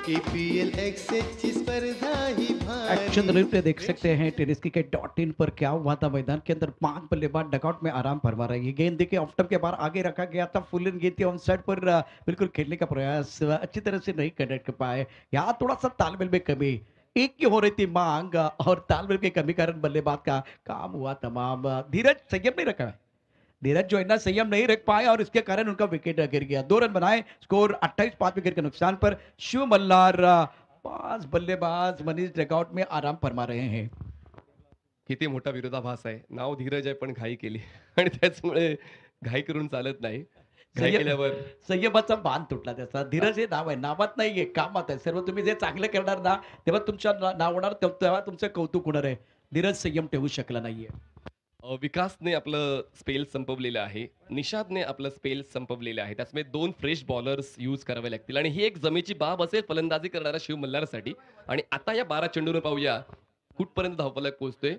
KPL एक्सेस ची स्पर्धा ही भारी.
एक्शन रिप्ले देख सकते हैं tenniscricket.in पर. क्या हुआ था मैदान के अंदर? 5 बल्लेबाज डगआउट में आराम फरमा रहे हैं. ये गेंद देखिए ऑफ स्टंप के बाहर आगे रखा गया था. फुल इन गेंद थी ऑन साइड पर. बिल्कुल खेलने का प्रयास अच्छी तरह से नहीं कर पाए. यहाँ थोड़ा सा तालमेल में कमी, एक की हो रही थी मांग और तालमेल के कमी कारण बल्लेबाज का काम हुआ तमाम. धीरज संयम नहीं रखा है. धीरज जो है ना संयम नहीं रख पाए और इसके कारण उनका विकेट गिर गया. 2 रन बनाए. स्कोर 28, 5 विकेट के नुकसान पर. शिव मल्हार 5 बल्लेबाज मनीष डगआउट में आराम फरमा रहे हैं.
किती मोठा विरोधाभास आहे. नाव धीरज आहे पण घाई केली आणि त्याच्यामुळे घाई करून चालत नाही. घाई केल्यावर
संयमाचा बांध तुटला त्याचा. धीरज हे नाव आहे, नावात नाहीये, कामात आहे. सर्व तुम्ही जे चांगलं करणार ना तेव्हा तुमच्या नाव होणार, तेव्हा तुमचं कौतुक होणार आहे. धीरज संयम ठेवू शकला नाहीये.
विकासने आपलं स्पेल संपवलेलं आहे. निषादने आपलं स्पेल संपवलेलं आहे. त्याचमुळे 2 फ्रेश बॉलर्स यूज करावे लागतील आणि ही एक जमेची बाब असेल फलंदाजी करणाऱ्या शिव मल्हारसाठी. आणि आता या 12 चेंडूवर पाहूया कुठपर्यंत धावफलक पोहोचतोय.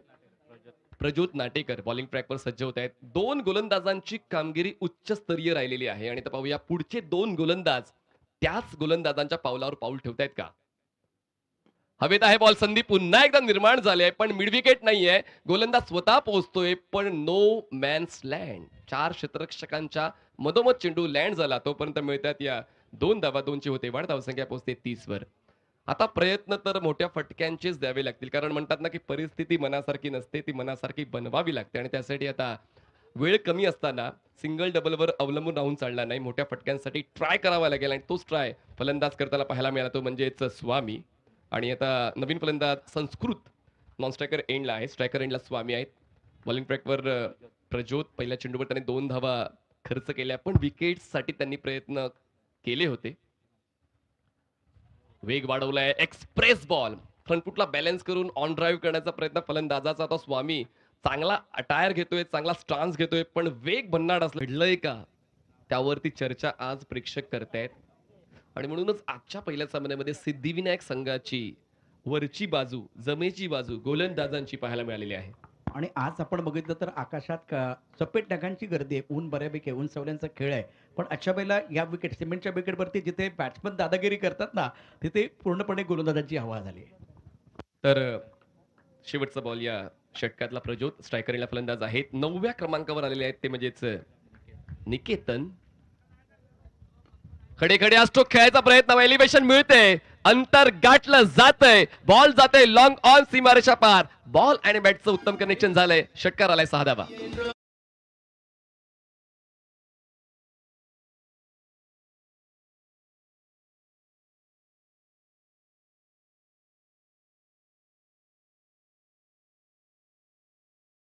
प्रज्योत नाटेकर बॉलिंग ट्रॅकवर सज्ज होत आहेत. 2 गोलंदाजांची कामगिरी उच्चस्तरीय राहिलेली आहे आणि आता पाहूया पुढचे 2 गोलंदाज त्याच गोलंदाजांच्या पावलावर पाऊल ठेवतायत का. हवेत आहे बॉल. संधी पुन्हा एकदा निर्माण झाली आहे, पण मिड विकेट नाहीये. गोलंदाज स्वतः पोहोचतोय, पण नो मॅन्स लँड. 4 क्षेत्ररक्षकांच्या मधोमध चेंडू लँड झाला. तोपर्यंत मिळतात या 2 धावा. 2ची होते वाढ. धावसंख्या पोहोचते 30 वर. आता प्रयत्न तर मोठ्या फटक्यांचेच द्यावे लागतील. कारण म्हणतात ना, की परिस्थिती मनासारखी नसते, ती मनासारखी बनवावी लागते आणि त्यासाठी आता वेळ कमी असताना सिंगल डबलवर अवलंबून राहून चालणार नाही. मोठ्या फटक्यांसाठी ट्राय करावा लागेल आणि तोच ट्राय फलंदाज करताना पाहायला मिळाला तो म्हणजेच स्वामी. आणि आता नवीन फलंदाज संस्कृत नॉन स्ट्रायकर एंडला आहे. स्ट्रायकर एंडला स्वामी आहेत. बॉलिंग ट्रॅकवर प्रज्योत पहिल्या चेंडूवर त्याने 2 धावा खर्च केल्या, पण विकेट्ससाठी त्यांनी प्रयत्न केले होते. वेग वाढवलाय, एक्सप्रेस बॉल फ्रंटफुटला बॅलन्स करून ऑन ड्राईव्ह करण्याचा प्रयत्न फलंदाजाचा. तो स्वामी चांगला अटायर घेतोय, चांगला स्टान्स घेतोय, पण वेग भन्नाट असलं घडलंय का त्यावरती चर्चा आज प्रेक्षक करतायत. आणि म्हणूनच आजच्या पहिल्या सामन्यामध्ये सिद्धिविनायक संघाची वरची बाजू, जमेची बाजू गोलंदाजांची पाहायला मिळालेली आहे.
आणि आज आपण बघितलं तर आकाशात सफेद ढगांची गर्दी आहे. ऊन बऱ्यापैकी आहे, ऊन सावल्यांचा खेळ आहे. पण अशा वेळेला या विकेट सिमेंटच्या विकेटवरती जिथे बॅट्समन दादागिरी करतात ना, तिथे पूर्णपणे गोलंदाजांची हवा झाली आहे.
तर शेवटचा बॉल या षटकातला प्रज्योत स्ट्रायकरला फलंदाज आहेत. 9व्या क्रमांकावर आलेले आहेत ते म्हणजेच निकेतन. खडे खडे स्ट्रोक खेळायचा प्रयत्न, एलिव्हेशन मिळते, अंतर गाठलं जातंय, बॉल जाते लॉंग ऑन सीमारेषा पार. बॉल आणि बॅटचं उत्तम कनेक्शन झालंय. षटकार आलाय 6 धावा.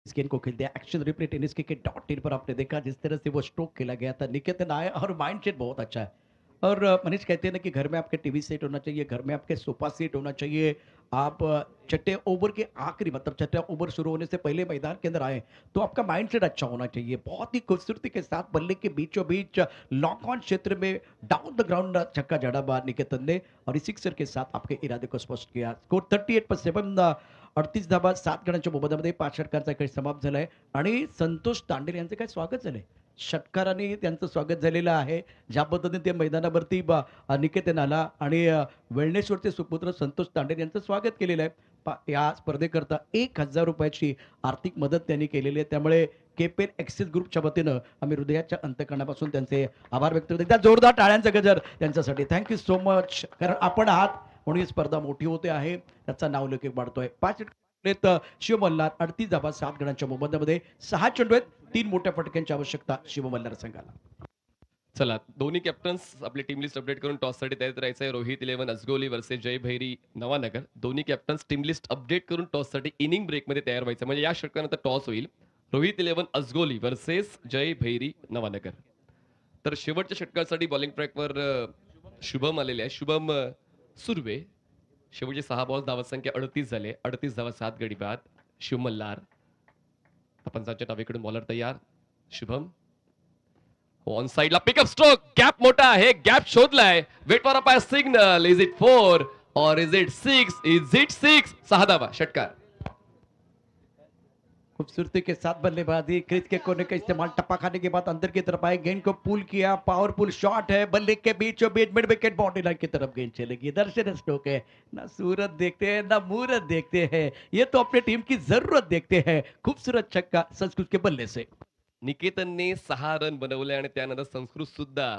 इस गेंद को खेलते हैं एक्शन रिप्ले टेनिस cricket.in पर आपने देखा जिस तरह से वो स्ट्रोक खेला गया था, निकेतन आया और माइंडसेट बहुत अच्छा है. और मनीष कहते हैं ना कि घर में आपके टीवी सेट होना चाहिए, घर में आपके सोफा सेट होना चाहिए. आप छठे ओवर के आखिरी मतलब छठा ओवर शुरू होने से पहले मैदान के अंदर आए तो आपका माइंडसेट अच्छा होना चाहिए. बहुत ही खूबसूरती के साथ बल्ले के बीचों बीच लॉन्ग ऑन क्षेत्र में डाउन द ग्राउंड छक्का जड़ा बाहर निकेतन ने और इस सिक्सर के साथ आपके इरादे को स्पष्ट किया. स्कोर 38/7 38 धाबा 7 गणांच्या मोबदल्यामध्ये 5 षटकांचा खेळ समाप्त झालाय आणि संतोष तांडेल यांचं काय स्वागत झालंय. षटकाराने त्यांचं स्वागत झालेलं आहे. ज्या पद्धतीने ते मैदानावरती निकेतन आला आणि वेळणेश्वरचे सुपुत्र संतोष तांडेल यांचं स्वागत केलेलं आहे. या स्पर्धेकरता 1,000 रुपयाची आर्थिक मदत त्यांनी केलेली आहे. त्यामुळे केपेल एक्सेस ग्रुपच्या वतीनं आम्ही हृदयाच्या अंतकरणापासून त्यांचे आभार व्यक्त करतो. एकदा जोरदार टाळ्यांचा गजर त्यांच्यासाठी. Thank you so much. कारण आपण आहात म्हणून ही स्पर्धा मोठी होते आहे, त्याचा नावलौकिक वाढतोय. 5 शिव मल्हार 38 धाबा 7 गणांच्या मोबदल्यामध्ये 6 चेंडू आहेत. 3 मोठ्या फटक्यांची आवश्यकता शिव मल्हार संघाला.
चला दोन्ही कॅप्टन्स आपली टीम लिस्ट अपडेट करून टॉससाठी तयार राहायचं आहे. रोहित 11 अजगोली वर्सेस जय भैरी नवानगर. दोन्ही कॅप्टन्स टीम लिस्ट अपडेट करून टॉससाठी इनिंग ब्रेकमध्ये तयार व्हायचं. म्हणजे या षटकानंतर टॉस होईल. रोहित 11 अजगोली वर्सेस जय भैरी नवानगर. तर शेवटच्या षटकासाठी बॉलिंग ट्रॅकवर शुभम आलेले आहे. शुभम सुर्वे. शेवटचे 6 बॉल धावत संख्या 38 झाले. 38 धावा 7 गडी बाद. शिव मल्हार पंचांच्या डावीकडून बॉलर तयार. शुभम ऑन साइडला पिकअप स्ट्रोक. गॅप मोठा आहे, गॅप शोधलाय. Wait for a signal. Is it 4 और इज इट 6? Is it 6? 6 धावा. षटकार.
खूबसूरती के साथ बल्लेबाजी, क्रीज के कोने का इस्तेमाल, टप्पा खाने के बाद अंदर की तरफ आए, गेंद को पुल किया, पावरफुल शॉट है, बल्ले के बीचों beach mid wicket boundary line की तरफ गेंद चलेगी. दर्शन स्ट्रोक है, ना सूरत देखते हैं ना मुहूर्त देखते हैं, ये तो अपनी टीम की जरूरत देखते हैं. खूबसूरत छक्का संस्कृत के बल्ले से.
निकेतनने 6 रन बनवले आणि त्यानंतर संस्कृत सुद्धा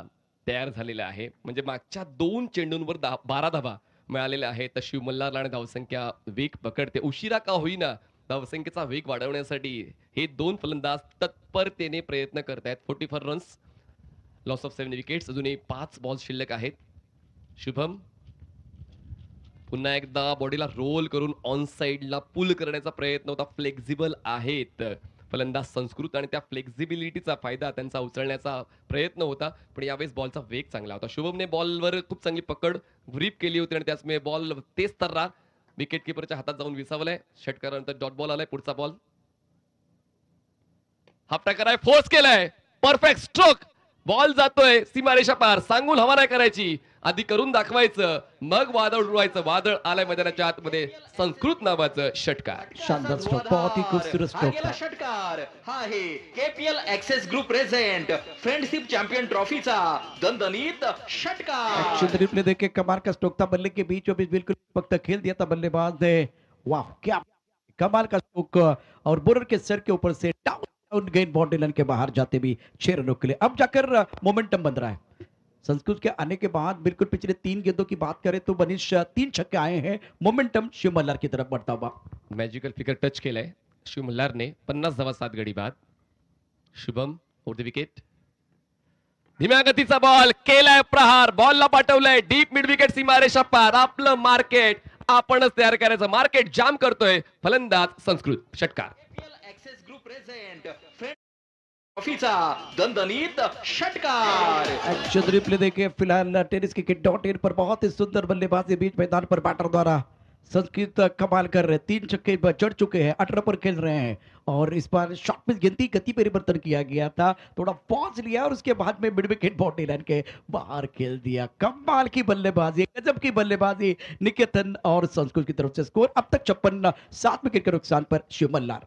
तयार झालेला आहे. म्हणजे मागच्या 2 चेंडूंवर 12 धावा मिळालेल्या आहेत. तर शिव मल्हारला आणि धावसंख्या वेग पकडते. उशिरा का होईना धावसंख्येचा वेग वाढवण्यासाठी हे 2 फलंदाज तत्परतेने प्रयत्न करतायत. 44 रन्स, लॉस ऑफ 7 विकेट्स. अजूनही 5 बॉल शिल्लक आहेत. शुभम पुन्हा एकदा बॉडीला रोल करून ऑन साइडला पुल करण्याचा प्रयत्न होता. फ्लेक्झिबल आहेत फलंदाज संस्कृत आणि त्या फ्लेक्झिबिलिटीचा फायदा त्यांचा उचलण्याचा प्रयत्न होता. पण यावेळेस बॉलचा वेग चांगला होता. शुभमने बॉलवर खूप चांगली पकड ग्रीप केली होती आणि त्याचमुळे बॉल तेच तर्रा विकेट किपरच्या हातात जाऊन विसावलाय. षटकारानंतर डॉट बॉल आलाय. पुढचा बॉल हाफ टाकर आहे, फोर्स केलाय, परफेक्ट स्ट्रोक. बॉल जातोय सीमारेषा पार. सांगून हवा नाही करायची, आधी करून दाखवायचं, मग वादळ उडवायचं. वादळ आलंय मैदानाच्या आतमध्ये. संस्कृत नावाचं षटकार.
शानदार स्ट्रोक, बहुत ही खूबसूरत
हा
स्ट्रोक
गेला
था.
षटकार. हा आहे KPL access group present friendship champion ट्रॉफीचा दणदणीत षटकार.
एक्शन रिप्ले देखे कमाल का स्ट्रोक था. बल्ले के बीचों बीच बिल्कुल वक्त खेल दिया था बल्लेबाज ने. वाह क्या कमाल का स्ट्रोक. और बोलर के सर के ऊपर से डाउन गेंद बाउंड्री लाइन के बाहर जाते भी 6 रनों के लिए. अब जाकर मोमेंटम बन रहा है. संस्कृत के आने के बाद बिल्कुल पिछले 3 गेंदों की बात करें तो मनीष 3 छक्के आए हैं, मोमेंटम शिव मल्हार की तरफ बढ़ता हुआ।
मॅजिकल फिगर टच केलाय शिव मल्हारने 50 धावा 7 गडी बाद. Shubham over the wicket. धीम्या गतीचा बॉल केलाय प्रहार, बॉलला पाठवलंय डीप मिड विकेट सीमारेषा पार. आपलं मार्केट आपणच तयार करायचं, मार्केट जाम करतोय फलंदाज संस्कृत. षटकार.
KPL एक्सेस ग्रुप प्रेझेंट ट्रॉफीचा दणदणीत षटकार.
एक्शन रिप्ले देखिए फिलहाल टेनिस क्रिकेट डॉट इन पर बहुत ही सुंदर बल्लेबाजी बीच मैदान पर बैटर द्वारा संस्कृत कमाल कर रहे हैं, 3 छक्के पर चढ़ चुके हैं, 18 पर खेल रहे हैं और इस बार शॉट में गिनती गति परिवर्तन किया गया था, थोड़ा पॉज लिया और उसके बाद में मिड विकेट बाउंड्री लाइन के बाहर खेल दिया. कमाल की बल्लेबाजी, गजब की बल्लेबाजी निकेतन और संस्कृत की तरफ से. स्कोर अब तक 56, 7 विकेट के नुकसान पर शिव मल्हार.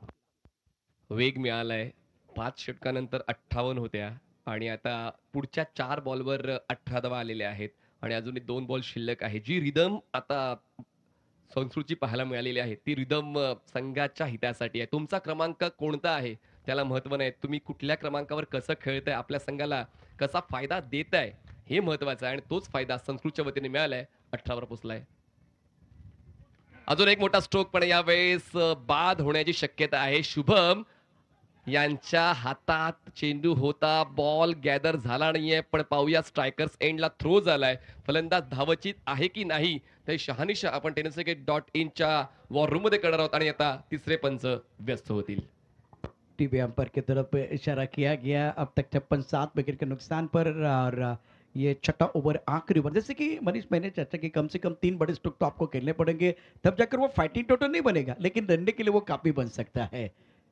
वेग मिळालाय. 5 षटकानंतर 58 होत्या आणि आता पुढच्या 4 बॉलवर 18 धावा आलेल्या आहेत आणि अजूनही 2 बॉल शिल्लक आहे. जी रिदम आता संस्कृतची पाहायला मिळालेली आहे ती रिदम संघाच्या हितासाठी आहे. तुमचा क्रमांक कोणता आहे त्याला महत्व नाही, तुम्ही कुठल्या क्रमांकावर कसं खेळताय, आपल्या संघाला कसा फायदा देताय हे महत्वाचं आहे आणि तोच फायदा संस्कृतच्या वतीने मिळालाय. 18 वर पोहोचलाय. अजून एक मोठा स्ट्रोक पण यावेळेस बाद होण्याची शक्यता आहे. शुभम यांच्या हातात चेंडू होता, बॉल गॅदर झाला नाहीये, पण पाहूया स्ट्रायकर्स एंडला थ्रो झालाय. फलंदाज धावचित आहे की नाही ते शहानिशा आपण टेनिस क्रिकेट डॉट इनच्या वॉर रूम मध्ये करणार आहोत आणि आता तिसरे पंच व्यस्त होतील.
टीवी अंपायर की तरफ इशारा किया गया. अब तक 56, 7 विकेट के नुकसान पर और ये छठा ओवर आखिरी ओवर. जैसे कि मनीष मैंने चर्चा की कम से कम 3 बड़े स्ट्रोक तो आपको खेलने पड़ेंगे, तब जाकर वो फाइटिंग टोटल नहीं बनेगा, लेकिन रनने के लिए वो काफी बन सकता है.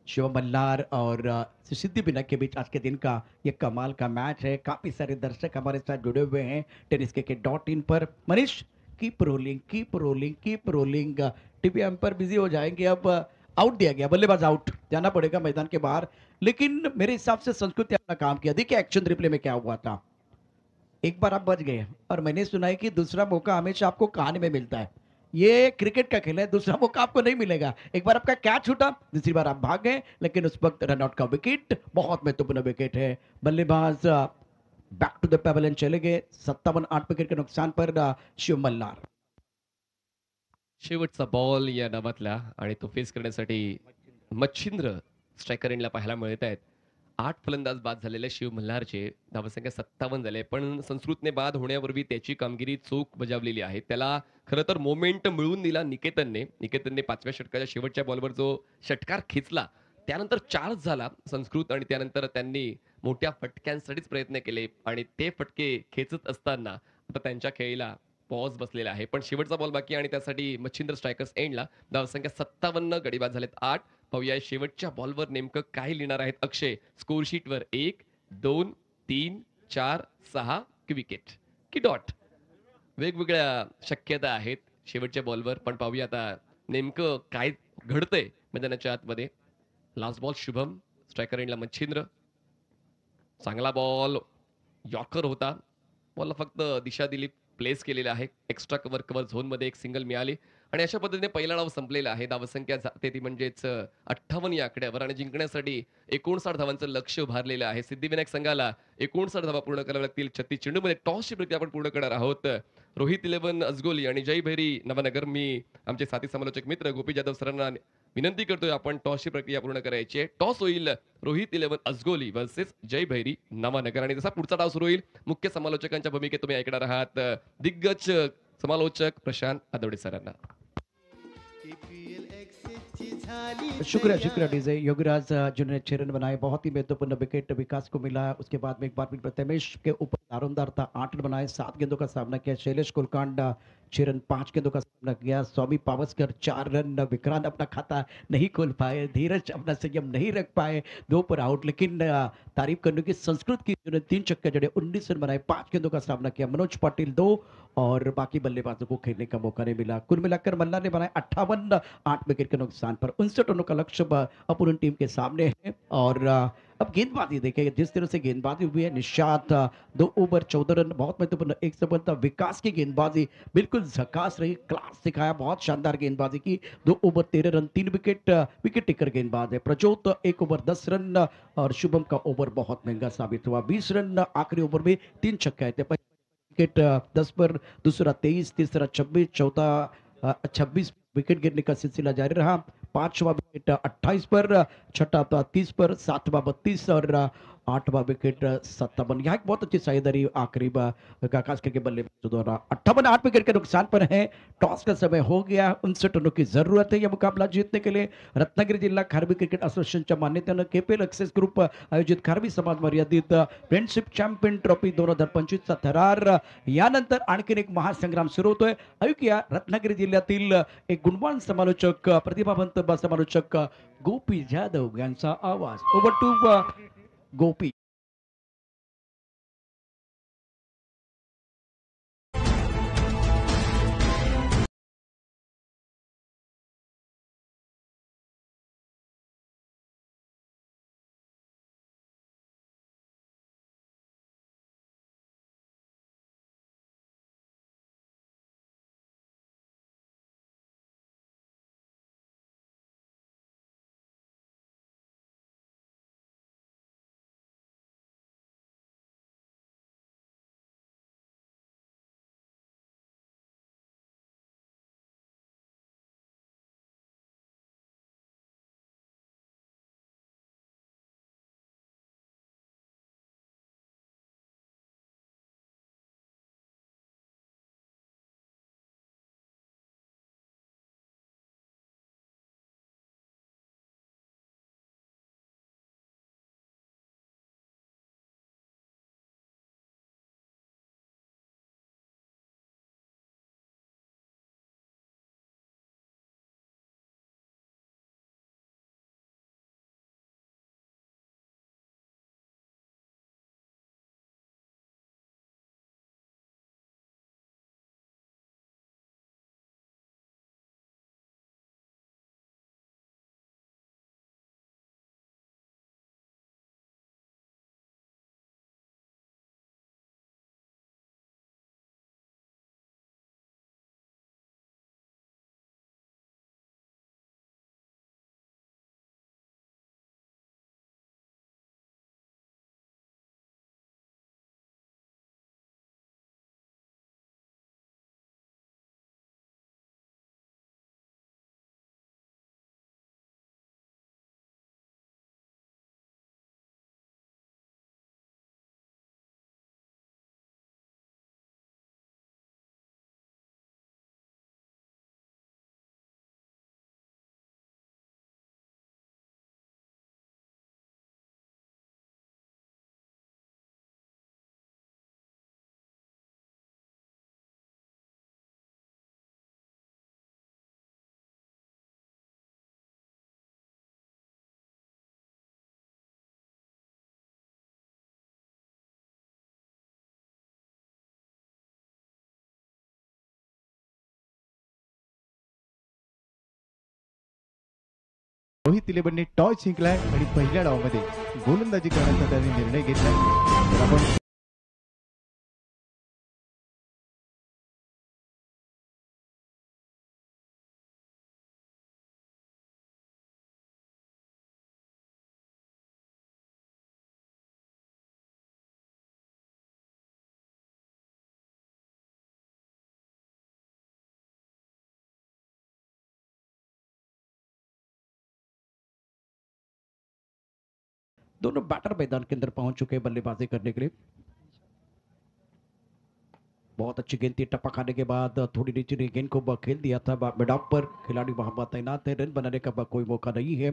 शिव मल्हार और सिद्धि विनायक के बीच आज के दिन का ये कमाल का मैच है. काफी सारे दर्शक हमारे साथ जुड़े हुए हैं tennis cricket dot in per. Manish keep rolling, keep rolling, keep rolling. TV umpire busy हो जाएंगे. अब आउट दिया गया, बल्लेबाज आउट, जाना पड़ेगा मैदान के बाहर. लेकिन मेरे हिसाब से संस्कृत ने अपना काम किया. देखिए एक्शन रिप्ले में क्या हुआ था. एक बार आप बच गए और मैंने सुना है कि दूसरा मौका हमेशा आपको कहानी में मिलता है. ये क्रिकेट का खेल है, दूसरा मौका आपको नहीं मिलेगा. एक बार आपका कैच छूटा, दूसरी बार आप भाग गए, लेकिन उस वक्त रनआउट का विकेट, बहुत महत्वपूर्ण विकेट है. बल्लेबाज बैक टू द पेवेलियन चले गए. 57, 8 विकेट के नुकसान पर शिव मल्हार.
शेवटचा बॉल या डावातला आणि तो फेस करण्यासाठी मच्छिंद्र स्ट्रायकर एंडला पाहायला मिळत आहेत. 8 फलंदाज बाद झालेले शिव मल्हारचे धावसंख्या 57 झाले, पण संस्कृतने बाद होण्यापूर्वी त्याची कामगिरी चोख बजावलेली आहे. त्याला खरं तर मोमेंट मिळवून दिला निकेतनने. 5व्या षटकाच्या शेवटच्या बॉलवर जो षटकार खेचला त्यानंतर चार्ज झाला संस्कृत आणि त्यानंतर त्यांनी मोठ्या फटक्यांसाठीच प्रयत्न केले आणि ते फटके खेचत असताना आता त्यांच्या खेळीला पॉज बसलेला आहे. पण शेवटचा बॉल बाकी आणि त्यासाठी मच्छिंद्र स्ट्रायकर्स एंडला धावसंख्या 57, गडीबाद झालेत 8. पाहूया शेवटच्या बॉलवर नेमकं काय लिहिणार आहेत अक्षय. स्कोर शीटवर 1, 2, 3, 4, 6 की विकेट की डॉट, वेगवेगळ्या शक्यता आहेत शेवटच्या बॉलवर. पण पाहूया आता नेमकं काय घडतंय मैदानाच्या आतमध्ये. लास्ट बॉल शुभम, स्ट्रायकर एंडला मच्छिंद्र. चांगला बॉल, यॉर्कर होता, बॉलला फक्त दिशा दिली, प्लेस केलेला आहे. एक्स्ट्रा कव्हर झोनमध्ये एक सिंगल मिळाली आणि अशा पद्धतीने पहिला डाव संपलेला आहे. धावसंख्या जाते ती म्हणजेच 58 या आकड्यावर आणि जिंकण्यासाठी 59 धावांचं लक्ष उभारलेलं आहे. सिद्धिविनायक संघाला 59 धावा पूर्ण कराव्या लागतील. 36 चेंडूमध्ये टॉसची प्रक्रिया आपण पूर्ण करणार आहोत. रोहित 11 अजगोली आणि जय भैरी नवनगर. मी आमचे साथी समालोचक मित्र गोपी जाधव सरांना विनंती करतोय आपण टॉसची प्रक्रिया पूर्ण करायची आहे. टॉस होईल रोहित 11 अजगोली वर्सेस जय भैरी नवानगर आणि जसा पुढचा डाव सुरू होईल मुख्य समालोचकांच्या भूमिकेत तुम्ही ऐकणार आहात दिग्गज समालोचक प्रशांत आदवडे सरांना.
KPL एक्सेसची झाली
शुक्रिया
तयार.
शुक्रिया डीजे योगराज जिन्होंने 6 रन बनाए, बहुत ही महत्वपूर्ण विकेट विकास को मिला. उसके बाद में एक बार फिर प्रथमेश के ऊपर दारोमदार था, 8 रन बनाए, 7 गेंदों का सामना किया. शैलेश कुलकांड 6 रन 5 गेंदों का सामना किया. स्वामी पावस्कर 4 रन. विक्रांत अपना खाता नहीं खोल पाए, धीरज अपना संयम नहीं रख पाए, 2 पर आउट. लेकिन तारीफ करने की संस्कृत की जिन्होंने 3 छक्के जड़े, 19 रन बनाए, 5 गेंदों का सामना किया. मनोज पाटिल 2 और बाकी बल्लेबाजों को खेलने का मौका नहीं मिला. कुल मिलाकर मल्ला ने बनाए 58, 8 विकेट के नुकसान पर. 59 रनों का लक्ष्य अपोनेंट टीम के सामने है. और अब गेंदबाजी देखिए जिस तरह से गेंदबाजी हुई है. निशात 2 ओवर 14 रन, बहुत महत्वपूर्ण एक सफलता. विकास की गेंदबाजी बिल्कुल झकास रही, क्लास दिखाया, बहुत शानदार गेंदबाजी की. 2 over 13 run, 3 wicket, wicket taker गेंदबाज है. प्रजोत 1 ओवर 10 रन और शुभम का ओवर बहुत महंगा साबित हुआ. 20 रन आखिरी ओवर में 3 छक्के आए थे. विकेट 10 पर, दूसरा 23, तीसरा 26, चौथा 26 विकेट गिरने का सिलसिला जारी रहा। पांचवा विकेट 28 पर, छठा 30 पर, सातवां 32 और आठवां विकेट 57। यहाँ एक बहुत अच्छी साझेदारी आखिरी खास करके बल्लेबाजों द्वारा। 58 8 विकेट के नुकसान पर है। टॉस का समय हो गया, 59 रनों की जरूरत है यह मुकाबला जीतने के लिए। रत्नागिरी जिल्हा खारवी क्रिकेट असोसिएशनच्या मान्यतेनं केपीएल एक्सेस ग्रुप आयोजित खारवी समाज मर्यादित फ्रेंडशिप चॅम्पियन ट्रॉफी 2025 चा थरार। यानंतर आणखीन एक महासंग्राम सुरू होतोय। ऐकूया रत्नागिरी जिल्ह्यातील एक गुणवान समालोचक, प्रतिभावंत समालोचक गोपी जाधव यांचा आवाज। Over to Gopi.
रोहित तिलेबंनी टॉस जिंकलाय आणि पहिल्या डावामध्ये गोलंदाजी करण्याचा त्याने निर्णय घेतलाय। तर आपण
दोनों बैटर मैदान के अंदर पहुंच चुके हैं बल्लेबाजी करने के लिए। बहुत अच्छी गेंद थी, टप्पा खाने के बाद थोड़ी नीचे गेंद को खेल दिया था मिड ऑफ पर। खिलाड़ी वहां पर तैनात है, रन बनाने का कोई मौका नहीं है।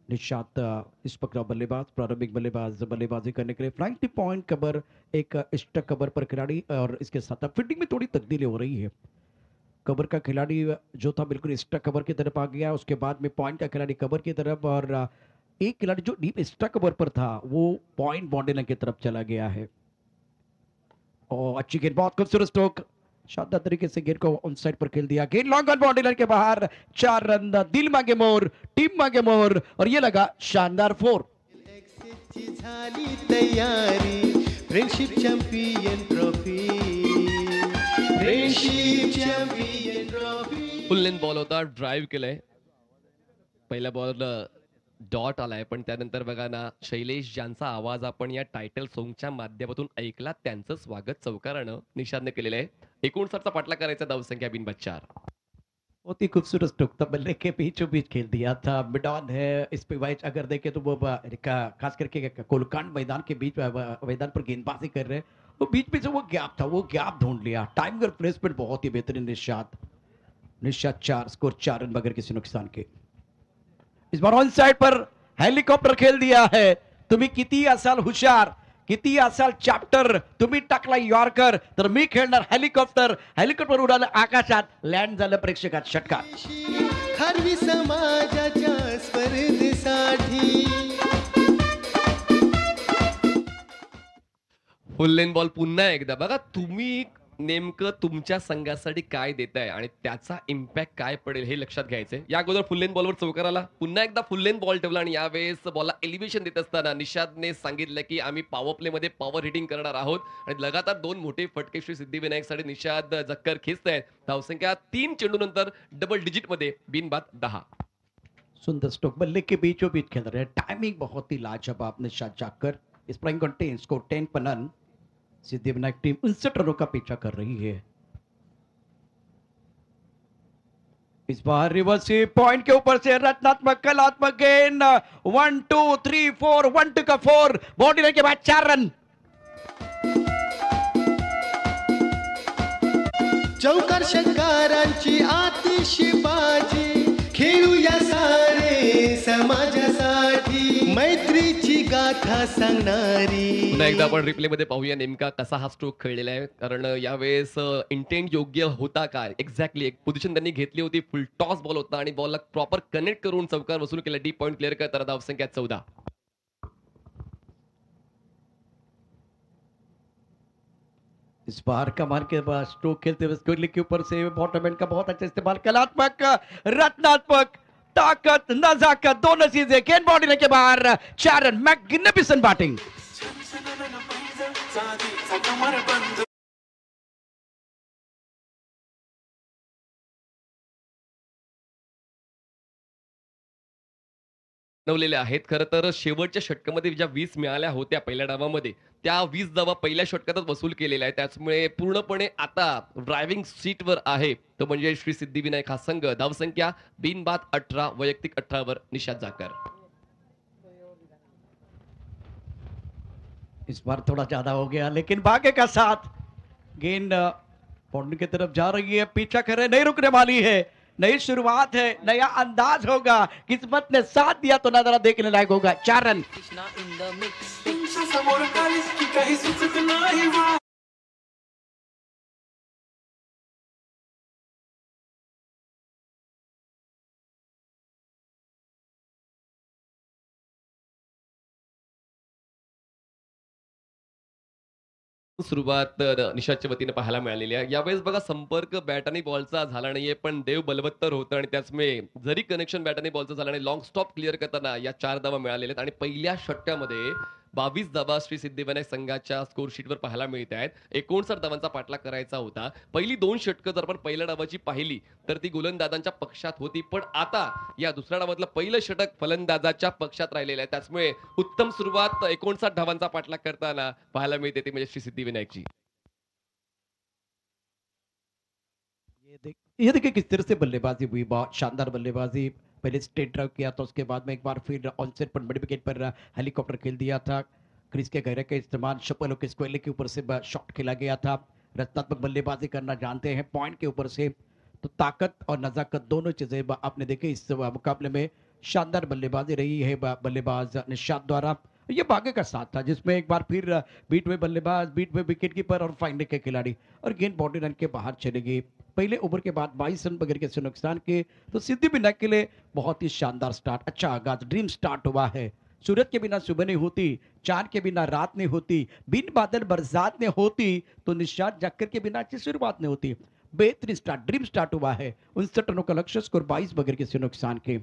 निशांत इस पर बल्लेबाज, प्रारंभिक बल्लेबाज बल्लेबाजी करने के लिए। फ्लाइंग टी पॉइंट कवर, एक स्टक कवर पर खिलाड़ी, और इसके साथ फील्डिंग में थोड़ी तब्दीली हो रही है। कवर का खिलाड़ी जो था बिल्कुल स्टक कवर की तरफ आ गया, उसके बाद में पॉइंट का खिलाड़ी कवर की तरफ, और एक खिलाड़ी जो डीप स्टक कवर पर था वो पॉइंट बाउंड्री लाइन की तरफ चला गया है। और अच्छी गेंद, बहुत खूबसूरत स्ट्रोक, शानदार तरीके से गेंद को ऑन साइड पर खेल दिया। गेंद लॉन्ग ऑन बाउंड्री लाइन के बाहर, 4 रन, दिल मांगे मोर, टीम मांगे मोर, और ये लगा शानदार 4।
एक्सेसची झाली तयारी, friendship champion trophy, friendship champion trophy.
फुल लेंथ बॉल होता, ड्राईव्ह केलंय। पहिल्या बॉल डॉट आलाय, पण त्यानंतर बघा ना, शैलेश ज्यांचा आवाज आपण या टायटल सॉन्गच्या माध्यमातून ऐकला, त्यांचं स्वागत चौकारानं निषादने केलेलं आहे. 59चा पाठलाग करायचा धावसंख्या बिनबाद 4.
बहुत ही खूबसूरत स्ट्रोक था, बल्ले के बीचों बीच खेल दिया था। मिड ऑन है इस पे वाइज अगर देखें तो वो खास करके कोलकांड मैदान के बीच मैदान पर गेंदबाजी कर रहे हैं, वो बीच में जो वो गैप था वो गैप ढूंढ लिया। टाइम और प्लेसमेंट बहुत ही बेहतरीन निशाद 4 स्कोर 4 रन बगैर किसी नुकसान के। इस बार ऑन साइड पर हेलिकॉप्टर खेल दिया है। तुम्ही किती असाल हुशार, किती असाल चॅप्टर, तुम्ही टाकला यॉर्कर तर मी खेळणार हेलिकॉप्टर। हेलिकॉप्टर उडालं आकाशात, लँड झालं प्रेक्षकात षटकार।
खारवी समाजाच्या स्पर्धेसाठी
फुल लेन बॉल पुन्हा एकदा बघा, तुम्ही नेमकं तुमच्या संघासाठी काय देताय आणि त्याचा इम्पॅक्ट काय पडेल हे लक्षात घ्यायचंय. या अगोदर फुल लेन बॉलवर चौकाराला पुन्हा एकदा फुल लेन बॉल ठेवला आणि यावेळेस बॉलला एलिव्हेशन देत असताना निषादने सांगितलं की आम्ही पॉवर प्ले मध्ये पॉवर हिटिंग करणार आहोत आणि लगातार 2 मोठे फटके श्री सिद्धिविनायकसाठी निषाद जक्कर खेचतायत. धावसंख्या 3 चेंडूनंतर डबल डिजिट मध्ये बिनबाद 10.
सुंदर स्ट्रोक, बल्ले के बीचों बीच खेल रहे हैं। टाइमिंग बहुत ही लाजवाब निशाद जाकर। इस पर कंटेन स्कोर 10 पर नन। सिद्धिविनायक टीम 59 रनों का पीछा कर रही है। इस बार रिवर्स पॉइंट के ऊपर से रचनात्मक कलात्मक गेंद 1 2 3 4 1 2 का 4 बॉडी के बाद 4 रन।
चौकार षटकारांची आतिषबाजी खेळूया सारे समाजासाठी मैत्रीची गाथा सांगणारी.
पुन्हा एकदा आपण रिप्ले मध्ये पाहूया नेमका कसा हा स्ट्रोक खेळलेला आहे, कारण यावेळेस इंटेंट योग्य होता का. एक्झॅक्टली एक पोझिशन त्यांनी घेतली होती, फुल टॉस बॉल होता आणि बॉलला प्रॉपर कनेक्ट करून चौकार वसूल केला. डीप पॉईंट क्लिअर करताना धावसंख्या 14.
इस बार कमाल के बाद स्ट्रोक खेलते हुए कोहली के ऊपर से बॉटम एंड का बहुत अच्छा इस्तेमाल, कलात्मक रत्नात्मक ताकत नजाकत दोनों चीजें गेंद बॉडी के बाहर 4 रन। Magnificent batting.
बनवलेले आहेत. खरं तर शेवटच्या षटकामध्ये ज्या 20 मिळाल्या होत्या पहिल्या डावामध्ये, त्या 20 धावा पहिल्या षटकातच वसूल केलेल्या आहेत. त्यामुळे पूर्णपणे आता ड्रायव्हिंग सीटवर आहे तो म्हणजे श्री सिद्धिविनायक हा संघ. धावसंख्या बिनबाद 18, वैयक्तिक 18 वर निषाद जाकर.
इस बार थोड़ा ज्यादा हो गया लेकिन भाग्य का साथ, गेंद बाउंड्री की तरफ जा रही है, पीछा करे नहीं रुकने वाली है। नई शुरुआत है, नया अंदाज होगा, किस्मत ने साथ दिया तो नजारा देखने लायक होगा। 4 रन।
सुरुवात निषादच्या वतीने पाहायला मिळालेली आहे. यावेळेस बघा संपर्क बॅट आणि बॉलचा झाला नाहीये, पण देव बलवत्तर होतं आणि त्याचमुळे जरी कनेक्शन बॅट आणि बॉलचं झालं नाही, लॉंग स्टॉप क्लिअर करताना या 4 धावा मिळालेल्या आहेत आणि पहिल्या षटकामध्ये 22 धावा श्री सिद्धिविनायक संघाच्या स्कोर शीटवर पाहायला मिळत आहेत. 59 धावांचा पाठलाग करायचा होता. पहिली 2 षटकं जर आपण पहिल्या डावाची पाहिली तर ती गोलंदाजांच्या पक्षात होती, पण आता या दुसऱ्या डावातलं पहिलं षटक फलंदाजाच्या पक्षात राहिलेलं आहे. त्याचमुळे उत्तम सुरुवात 59 धावांचा पाठलाग करताना पाहायला मिळते ती म्हणजे श्री सिद्धिविनायकची.
ये देखिए किस तरह से बल्लेबाजी हुई, बहुत शानदार बल्लेबाजी। पहले स्ट्रेट ड्राइव किया था, उसके बाद में एक बार फिर ऑनसेट पर बड़ी विकेट पर हेलीकॉप्टर खेल दिया था। क्रीज के गहरे का इस्तेमाल, शपलों के स्क्वेले के ऊपर से शॉट खेला गया था। रचनात्मक बल्लेबाजी करना जानते हैं, पॉइंट के ऊपर से तो ताकत और नजाकत दोनों चीजें आपने देखे इस मुकाबले में। शानदार बल्लेबाजी रही है बल्लेबाज निशाद द्वारा। ये भाग्य का साथ था जिसमें एक बार फिर बीट में बल्लेबाज, बीट में विकेट कीपर और फाइनल के खिलाड़ी और गेंद बाउंड्री रन के बाहर चले गए। पहले ओवर के बाद 22 रन बगैर किसी नुकसान के, तो सिद्धिविनायक के लिए बहुत ही शानदार स्टार्ट, अच्छा आगाज, ड्रीम स्टार्ट हुआ है। सूरज के बिना सुबह नहीं होती, चांद के बिना रात नहीं होती, बिन बादल बरसात नहीं होती, तो निशाद जाकर के बिना अच्छी शुरुआत नहीं होती। बेहतरीन स्टार्ट, ड्रीम स्टार्ट हुआ है। 59 रनों का लक्ष्य, स्कोर 22 बगैर किसी नुकसान के।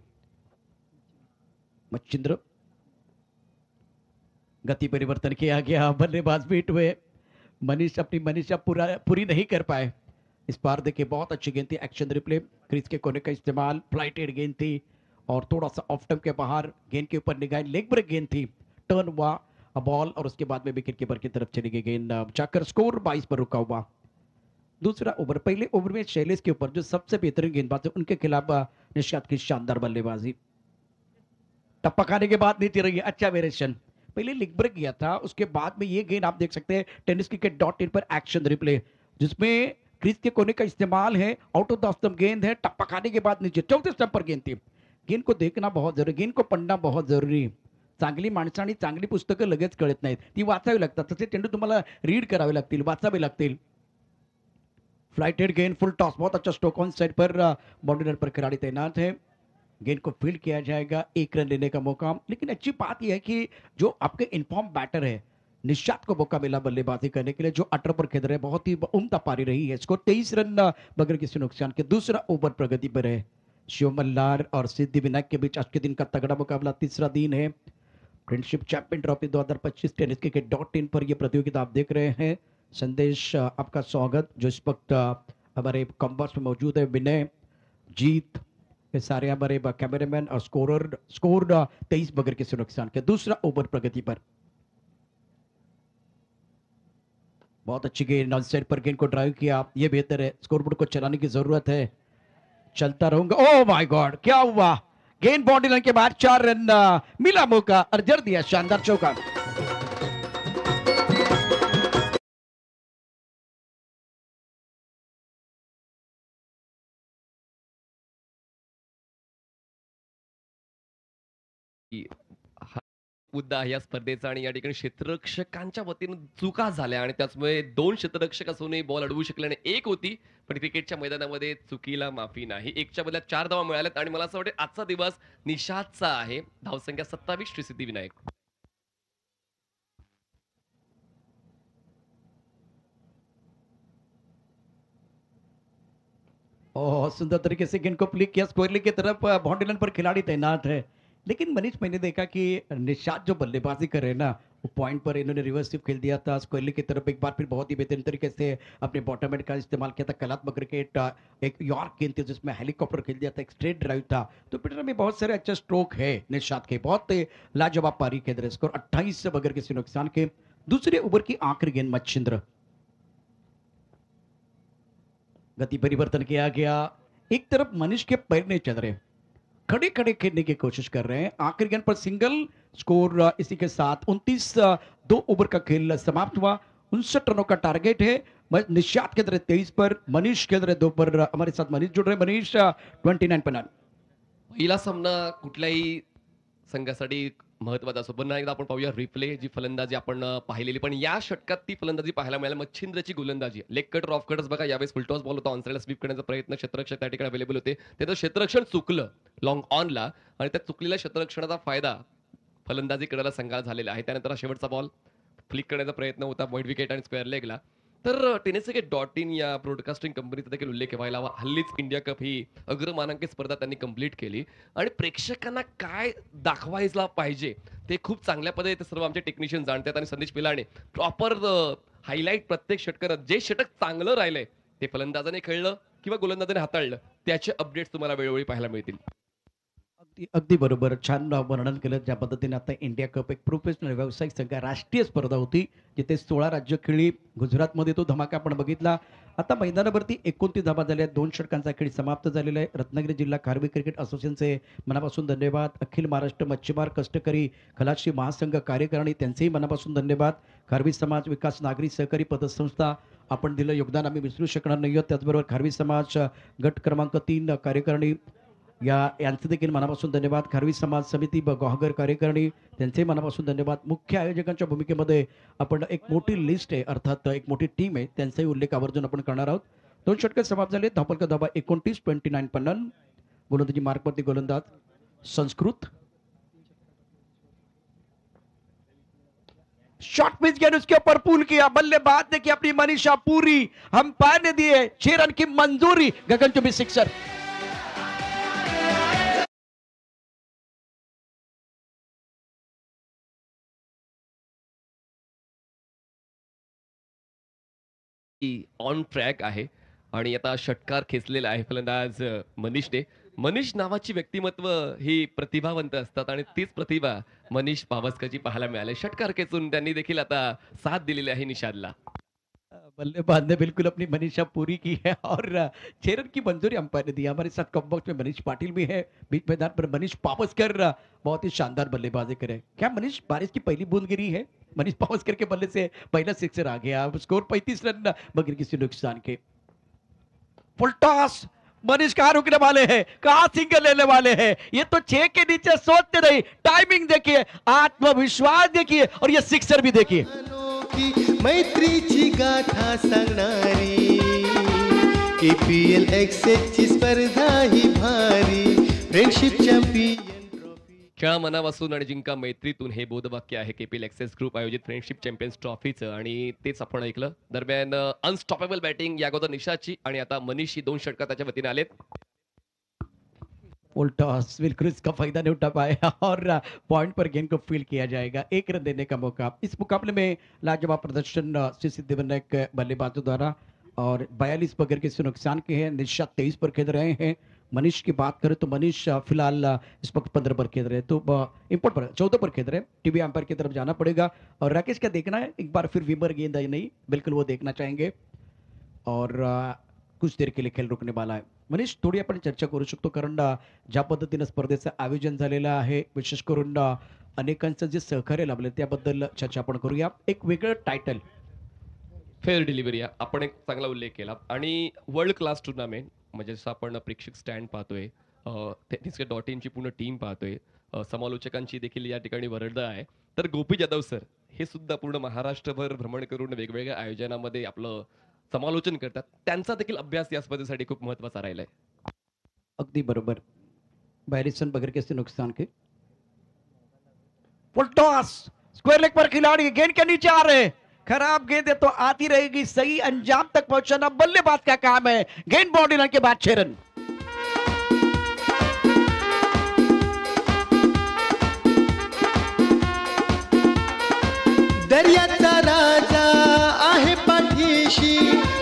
मच्छिंद्र, गति परिवर्तन किया गया, बल्लेबाज बीट हुए, मनीषा पूरी नहीं कर पाए। इस बार देखिए बहुत अच्छी गेंद थी, एक्शन रिप्ले, क्रीज के कोने का इस्तेमाल, फ्लाइटेड गेंद थी और थोड़ा सा ऑफ टर्म के बाहर गेंद के ऊपर निगाह, लेग ब्रेक गेंद थी, टर्न हुआ बॉल और उसके बाद में विकेट कीपर की तरफ चली गई गेंद, जाकर स्कोर 22 पर रुका हुआ। दूसरा ओवर, पहले ओवर में शैलेश के ऊपर जो सबसे बेहतरीन गेंदबाज है उनके खिलाफ निशात की शानदार बल्लेबाजी, टप्पा खाने के बाद नीचे रही, अच्छा वेरिएशन, पहले लेग ब्रेक गया था, उसके बाद में ये गेंद आप देख सकते हैं tennis cricket dot in per action replay, जिसमें क्रीज के कोने का इस्तेमाल है, आउट ऑफ द स्टंप गेंद है, टप्पा खाने के बाद नीचे चौथे स्टंप पर गेंद थी। गेंद को देखना बहुत जरूरी, गेंद को पडणं बहुत जरुरी, चांगली माणसं आणि चांगली पुस्तकं लगेच कळत नाहीत, ती वाचावी लागतात, तसे चेंडू तुम्हाला रीड करावे लागतील, वाचावे लागतील। फ्लाइटेड गेंद, फुल टॉस, बहुत अच्छा स्ट्रोक ऑन साइड पर, बाउंड्री पर खिलाड़ी तैनात है, गेंद को फील्ड किया जाएगा, 1 रन लेने का मौका। लेकिन अच्छी बात यह है कि जो आपके इन्फॉर्म बैटर है निशात को मौका मिला बल्लेबाजी करने के लिए, जो 18 पर खेल रहे हैं, बहुत ही उम्दा पारी रही है, स्कोर 23 रन बगैर किसी नुकसान के। दूसरा ओवर प्रगति पर है, शिव मल्लार और सिद्धि विनायक के बीच आज के दिन का तगड़ा मुकाबला, तीसरा दिन है friendship champion trophy 2025 tennis cricket dot in पर यह प्रतियोगिता आप देख रहे हैं। संदेश आपका स्वागत, जो इस वक्त हमारे कॉम्बस में मौजूद है, विनय, जीत, ये सारे हमारे कैमरामैन और स्कोर 23 बगैर किसी नुकसान के। दूसरा ओवर प्रगति पर, बहुत अच्छी गेंद, ऑन साइड पर गेंद को ड्राइव किया, ये बेहतर है, स्कोरबोर्ड को चलाने की जरूरत है, चलता रहूंगा। ओह माय गॉड, क्या हुआ, गेंद बाउंड्री लाइन के बाद 4 रन, मिला मौका और जड़ दिया शानदार चौका।
की हा मुद्दा आहे या स्पर्धेचा आणि या ठिकाणी क्षेत्ररक्षकांच्या वतीनं चुका झाल्या आणि त्याचमुळे 2 क्षेत्ररक्षक असूनही बॉल अडवू शकले आणि 1 होती, पण क्रिकेटच्या मैदानामध्ये चुकीला माफी नाही। 1च्या बदल्यात 4 धावा मिळाल्यात आणि मला असं वाटतं आजचा दिवस निशातचा आहे। धावसंख्या 27 श्री सिद्धिविनायक।
ओह, सुंदर तरीके से गेंद को फ्लिक किया, स्क्वायरली की तरफ, बाउंड्री लाइन पर खिलाड़ी तैनात है। लेकिन मनीष, मैंने देखा कि निशात जो बल्लेबाजी कर रहे हैं ना, वो पॉइंट पर इन्होंने रिवर्स स्विप खेल दिया था, स्क्वायरली की तरफ एक बार फिर बहुत ही बेहतरीन तरीके से अपने बॉटम हेड का इस्तेमाल किया था, कलात्मक क्रिकेट, एक यॉर्क गेंद थी जिसमें हेलीकॉप्टर खेल दिया था, एक स्ट्रेट ड्राइव था, तो पीटर में बहुत सारे अच्छे स्ट्रोक है निशात के, बहुत लाजवाब पारी खेल रहे, स्कोर 28 से बगैर किसी नुकसान के। दूसरे ओवर की आखिरी गेंद मच्छिंद्र, गति परिवर्तन किया गया, एक तरफ मनीष के पैर नहीं चल रहे, खड़े खड़े खेलने की कोशिश कर रहे हैं, आखिरी गेंद पर सिंगल, स्कोर इसी के साथ 29, 2 ओवर का खेल समाप्त हुआ, 59 रनों का टारगेट है। निशात के तरह 23 पर, मनीष के तरह 2 पर, हमारे साथ मनीष जुड़ रहे, मनीष 29 पर।
पहिला सामना कुठल्याही संघासाठी महत्वाचा असतो, पुन्हा एकदा आपण पाहूया रिप्ले, जी फलंदाजी आपण पाहिलेली, पण या षटकात ती फलंदाजी पाहायला मिळाली, मच्छिंद्रची गोलंदाजी, लेग कटर, ऑफ कटर्स बघा, यावेळेस फुलटॉस बॉल होता, ऑनसाइडला स्वीप करण्याचा प्रयत्न, क्षेत्ररक्षक त्या ठिकाणी अवेलेबल होते, त्याचं क्षेत्ररक्षण चुकलं लॉंग ऑनला आणि त्या चुकलेल्या क्षेत्ररक्षणाचा फायदा फलंदाजी करायला संघाला झालेला आहे। त्यानंतर हा शेवटचा बॉल फ्लिक करण्याचा प्रयत्न होता, वाईड विकेट आणि स्क्वेअर लेगला। तर टेनिस क्रिकेट डॉट इन या ब्रॉडकास्टिंग कंपनीचा देखील उल्लेख व्हायला हवा। हल्लीच इंडिया कप ही अग्रमानांकित स्पर्धा त्यांनी कंप्लीट केली आणि प्रेक्षकांना काय दाखवायला पाहिजे ते खूप चांगल्या पद्धतीने सर्व आमचे टेक्निशियन जाणतात आणि संदेश पिलाणे प्रॉपर हायलाइट प्रत्येक षटकात जे षटक चांगलं राहिलंय ते फलंदाजाने खेळलं किंवा गोलंदाजाने हाताळलं त्याचे अपडेट्स तुम्हाला वेळोवेळी पाहायला मिळतील।
अगदी अगदी बरोबर, छान वर्णन केलं ज्या पद्धतीने। आता इंडिया कप एक प्रोफेशनल व्यावसायिक संघ राष्ट्रीय स्पर्धा होती, जिथे 16 राज्य खेळली, गुजरातमध्ये तो धमाका आपण बघितला। आता मैदानावरती 29 धावा झाल्या, 2 षटकांचा खेळ समाप्त झालेला आहे। रत्नागिरी जिल्हा खारवी क्रिकेट असोसिएशनचे मनापासून धन्यवाद, अखिल महाराष्ट्र मच्छीमार कष्टकरी खलाशी महासंघ कार्यकारिणी त्यांचेही मनापासून धन्यवाद, खारवी समाज विकास नागरी सहकारी पतसंस्था, आपण दिलं योगदान आम्ही विसरू शकणार नाही आहोत। त्याचबरोबर खारवी समाज गट क्रमांक 3 कार्यकारिणी यांचे देखील मनापासून धन्यवाद, खारवी समाज समिती गोहागर कार्यकारिणी त्यांचे मनापासून धन्यवाद। मुख्य आयोजकांच्या भूमिकेमध्ये आपण एक मोठी लिस्ट आहे, अर्थात एक मोठी टीम आहे, त्यांचाही उल्लेख आवर्जून आपण करणार आहोत। 2 षटके समाप्त झाले, धावफलक धावा 29, 29 पन्नान, गोलंदाजी मार्कवरती गोलंदाज संस्कृत, शॉट पिच गया, उसके ऊपर पुल किया, बल्लेबाज ने की अपनी मनीषा पूरी, अंपायर ने दिए 6 रन की मंजूरी, गगनचुंबी सिक्सर।
ऑन ट्रॅक आहे आणि आता षटकार खेचलेला आहे फलंदाज मनीषने। मनीष नावाची व्यक्तिमत्व ही प्रतिभावंत असतात आणि तीच प्रतिभा मनीष पावसकरची पाहायला मिळाली. षटकार खेचून त्यांनी देखील आता साथ दिलेली आहे निषादला.
बल्लेबाज ने बिल्कुल अपनी मनीषा पूरी की है और चेरन की मंजूरी अंपायर ने दी। हमारे साथ कप बॉक्स में मनीष पाटिल भी है, बीच मैदान पर मनीष पावसकर बहुत ही शानदार बल्लेबाजी करे। क्या मनीष बारिश की पहली बूंद गिरी है? मनीष पावसकर के बल्ले से पहला सिक्सर आ गया। अब स्कोर 35 रन बगैर किसी नुकसान के। फुल टॉस, मनीष कहाँ रुकने वाले हैं, कहाँ सिंगल लेने वाले हैं? ये तो 6 के नीचे सोचते नहीं। टाइमिंग देखिए, आत्मविश्वास देखिए और ये सिक्सर भी देखिए।
अनोखी मैत्रीची गाथा सांगणारी KPL एक्सेसची स्पर्धा ही भारी फ्रेंडशिप चॅम्पियन ट्रॉफी.
खेळा मनापासून आणि जिंका मैत्रीतून हे बोधवाक्य आहे केपीएल एक्सेस ग्रुप आयोजित फ्रेंडशिप चॅम्पियन्स ट्रॉफीचं आणि तेच आपण ऐकलं. दरम्यान अनस्टॉपेबल बॅटिंग या अगोदर निषादची आणि आता मनीष ही 2 षटकार त्याच्या वतीने आलेत.
फुल टॉस, बिल्कुल इसका फायदा नहीं उठा पाया और पॉइंट पर गेंद को फील किया जाएगा। 1 रन देने का मौका। इस मुकाबले में लाजवाब प्रदर्शन श्री सिद्धिविनायक बल्लेबाजों द्वारा और 42 बगैर किसी नुकसान के हैं। निशाद 23 पर खेल रहे हैं। मनीष की बात करें तो मनीष फिलहाल इस वक्त 15 पर खेल रहे हैं, तो इम्पोर्ट पर 14 पर खेल रहे हैं। टीवी अंपायर की तरफ जाना पड़ेगा और राकेश क्या देखना है, एक बार फिर विमर गेंद है नहीं, बिल्कुल वो देखना चाहेंगे और कुछ देर के लिए खेळ रुकणे वाला आहे. मनीष, थोडी आपण चर्चा करू शकतो कारण ज्या पद्धतीनं स्पर्धेचं आयोजन झालेलं आहे, विशेष करून अनेकांचं जे सहकार्य लाभले त्याबद्दल चर्चा आपण करूया. एक वेगळं टायटल
फेअर डिलिव्हरी आपण एक चांगला उल्लेख केला आणि वर्ल्ड क्लास टुर्नामेंट म्हणजे जसं आपण प्रेक्षक स्टँड पाहतोय, .in ची पूर्ण टीम पाहतोय, समालोचकांची देखील या ठिकाणी वर्दळ आहे. तर गोपी जाधव सर हे सुद्धा पूर्ण महाराष्ट्रभर भ्रमण करून वेगवेगळ्या आयोजनामध्ये आपलं समालोचन करतात. त्यांचा देखील अभ्यास या स्पर्धेसाठी खूप महत्वाचा राहिलाय.
अगदी बरोबर. 42 रन बगैर किसी नुकसान के. फुल टॉस, स्क्वायर लेग पर खिलाड़ी गेंद के नीचे आ रहे हैं. खराब गेंद है तो आती रहेगी, सही अंजाम तक पहुंचाना बल्लेबाज का काम है. गेंद बाउंड्री लाइन के बाद 6 रन.
दर्याचा राजा आहे पाठीशी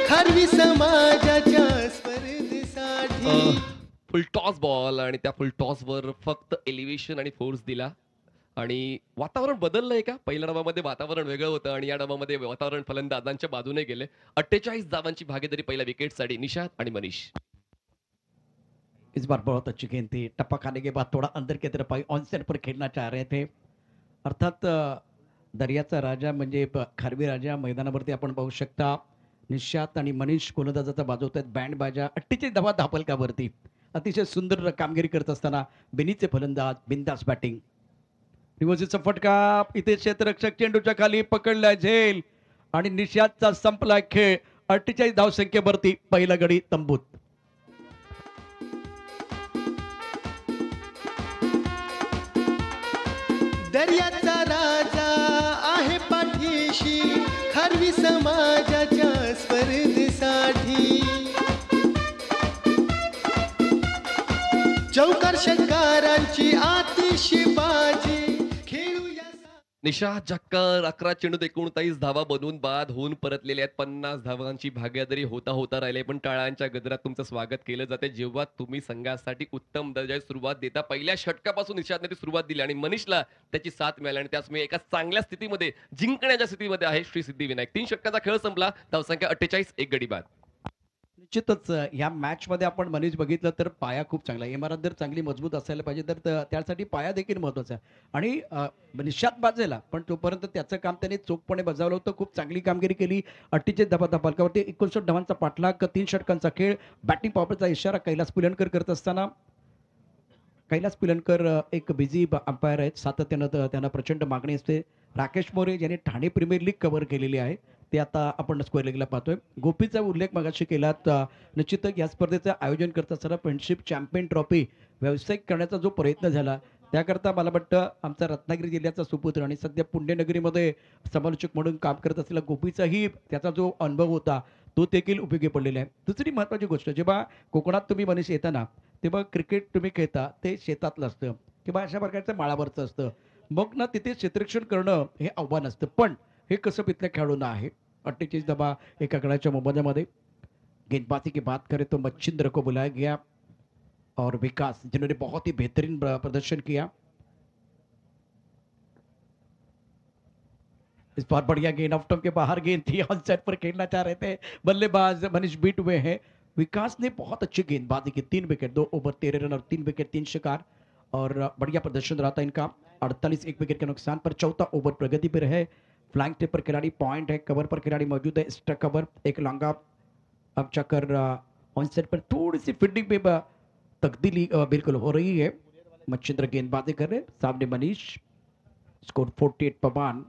खारवी समाजाच्या स्पर्धेसाठी.
फुल टॉस बॉल आणि त्या फुल टॉस वर फक्त एलिव्हेशन आणि फोर्स दिला आणि वातावरण बदललंय का? पहिल्या डावामध्ये वातावरण वेगळं होतं आणि या डावामध्ये वातावरण फलंदाजांच्या बाजूने गेले. 48 धावांची भागीदारी पहिल्या विकेटसाठी निषाद आणि मनीष.
इस बार बहुत अच्छी गेंद थी. टप्पा खाने के बाद थोड़ा अंदर की तरफ आई, ऑन साइड पर खेलना चाह रहे थे. अर्थात दर्याचा राजा म्हणजे खारवी राजा मैदानावरती आपण पाहू शकता. निशात आणि मनीष गोलंदाजाचा वाजवत आहेत बँड बाजा. 48 धावा धापलकावरती अतिशय सुंदर कामगिरी करत असताना बेनीचे फलंदाज बिंदास बॅटिंग. रिवर्सचा फटका, इथे क्षेत्ररक्षक चेंडूच्या खाली पकडलाय झेल आणि निशादचा संपलाय खेळ. 48 धावसंख्येवरती पहिला गडी तंबूत.
दर्याचा राजा आहे पाठीशी खारवी समाजाच्या स्पर्धेसाठी. चौकार षटकारांची आतिषबाजी खेळूया.
निशाद जक्कर 11 चेंडूत 39 धावा बनवून बाद होऊन परतलेले आहेत. 50 धावांची भागीदारी होता होता राहिले, पण टाळ्यांच्या गजरात तुमचं स्वागत केलं जाते जेव्हा तुम्ही संघासाठी उत्तम दर्जाची सुरुवात देता. पहिल्या षटकापासून निशादने ती सुरुवात दिली आणि मनीषला त्याची साथ मिळाली आणि त्याचमुळे एका चांगल्या स्थितीमध्ये जिंकण्याच्या स्थितीमध्ये आहे श्री सिद्धिविनायक. 3 षटकाचा खेळ संपला, धावसंख्या 48, 1 गडी बाद.
निश्चितच या मॅच मध्ये आपण मनीष बघितलं तर पाया खूप चांगला आहे. इमारत जर चांगली मजबूत असायला पाहिजे तर त्यासाठी पाया देखील महत्वाचा आहे. आणि निशाद बाजेला पण तोपर्यंत त्याचं काम त्याने चोखपणे बजावलं होतं. खूप चांगली कामगिरी केली. 48 धावा धापलकावरती 59 धावांचा पाठलाग, 3 षटकांचा खेळ. बॅटिंग पॉवरचा इशारा कैलास पुलनकर करत असताना कैलास पुलनकर एक बिझी अंपायर आहेत. सातत्यानं त्यांना प्रचंड मागणी असते. राकेश मोरे ज्यांनी ठाणे प्रीमियर लीग कव्हर केलेली आहे ते आता आपण स्क्वेअर लीगला पाहतोय. गोपीचा उल्लेख मगाशी केला. निश्चितच या स्पर्धेचं आयोजन करत असताना फ्रेंडशिप चॅम्पियन ट्रॉफी व्यावसायिक करण्याचा जो प्रयत्न झाला त्याकरता मला वाटतं आमचा रत्नागिरी जिल्ह्याचा सुपुत्र आणि सध्या पुण्यनगरीमध्ये समालोचक म्हणून काम करत असलेला गोपीचाही त्याचा जो अनुभव होता तो देखील उपयोगी पडलेला आहे. दुसरी महत्त्वाची गोष्ट, जेव्हा कोकणात तुम्ही मनीष येताना तेव्हा क्रिकेट तुम्ही खेळता ते शेतातलं असतं किंवा अशा प्रकारचं माळावरचं असतं. मग ना तिथे क्षेत्ररक्षण करणं हे आव्हान असतं, पण हे कसं इथल्या खेळाडूंना आहे. 48 धावा एका गडाच्या मोबदल्यामध्ये. गेंदबाजी की बात करें तो मच्छिंद्र को बुलाया गया. और विकास जिन्होंने बहुत ही बेहतरीन प्रदर्शन किया। इस बार बढ़िया गेंद ऑफ स्टंप के बाहर गेंद थी, ऑन साइड पर खेलना चाह रहे थे बल्लेबाज मनीष बीट हुए हैं। विकास ने बहुत अच्छी गेंदबाजी की, 3 विकेट, 2 ओवर 13 रन और 3 विकेट 3 शिकार, और बढ़िया प्रदर्शन रहा था इनका। 48 एक विकेट के नुकसान पर चौथा ओवर प्रगति पर है। फ्लाइंग टेप पर खिलाड़ी पॉइंट है, कवर पर खिलाड़ी मौजूद है, एक्स्ट्रा कवर एक लॉन्गा। अब चक्कर ऑन साइड पर थोड़ी सी फील्डिंग पे तब्दीली बिल्कुल हो रही है। मच्छिंद्र गेंदबाजी कर रहे, सामने Manish. Score 48 per 1।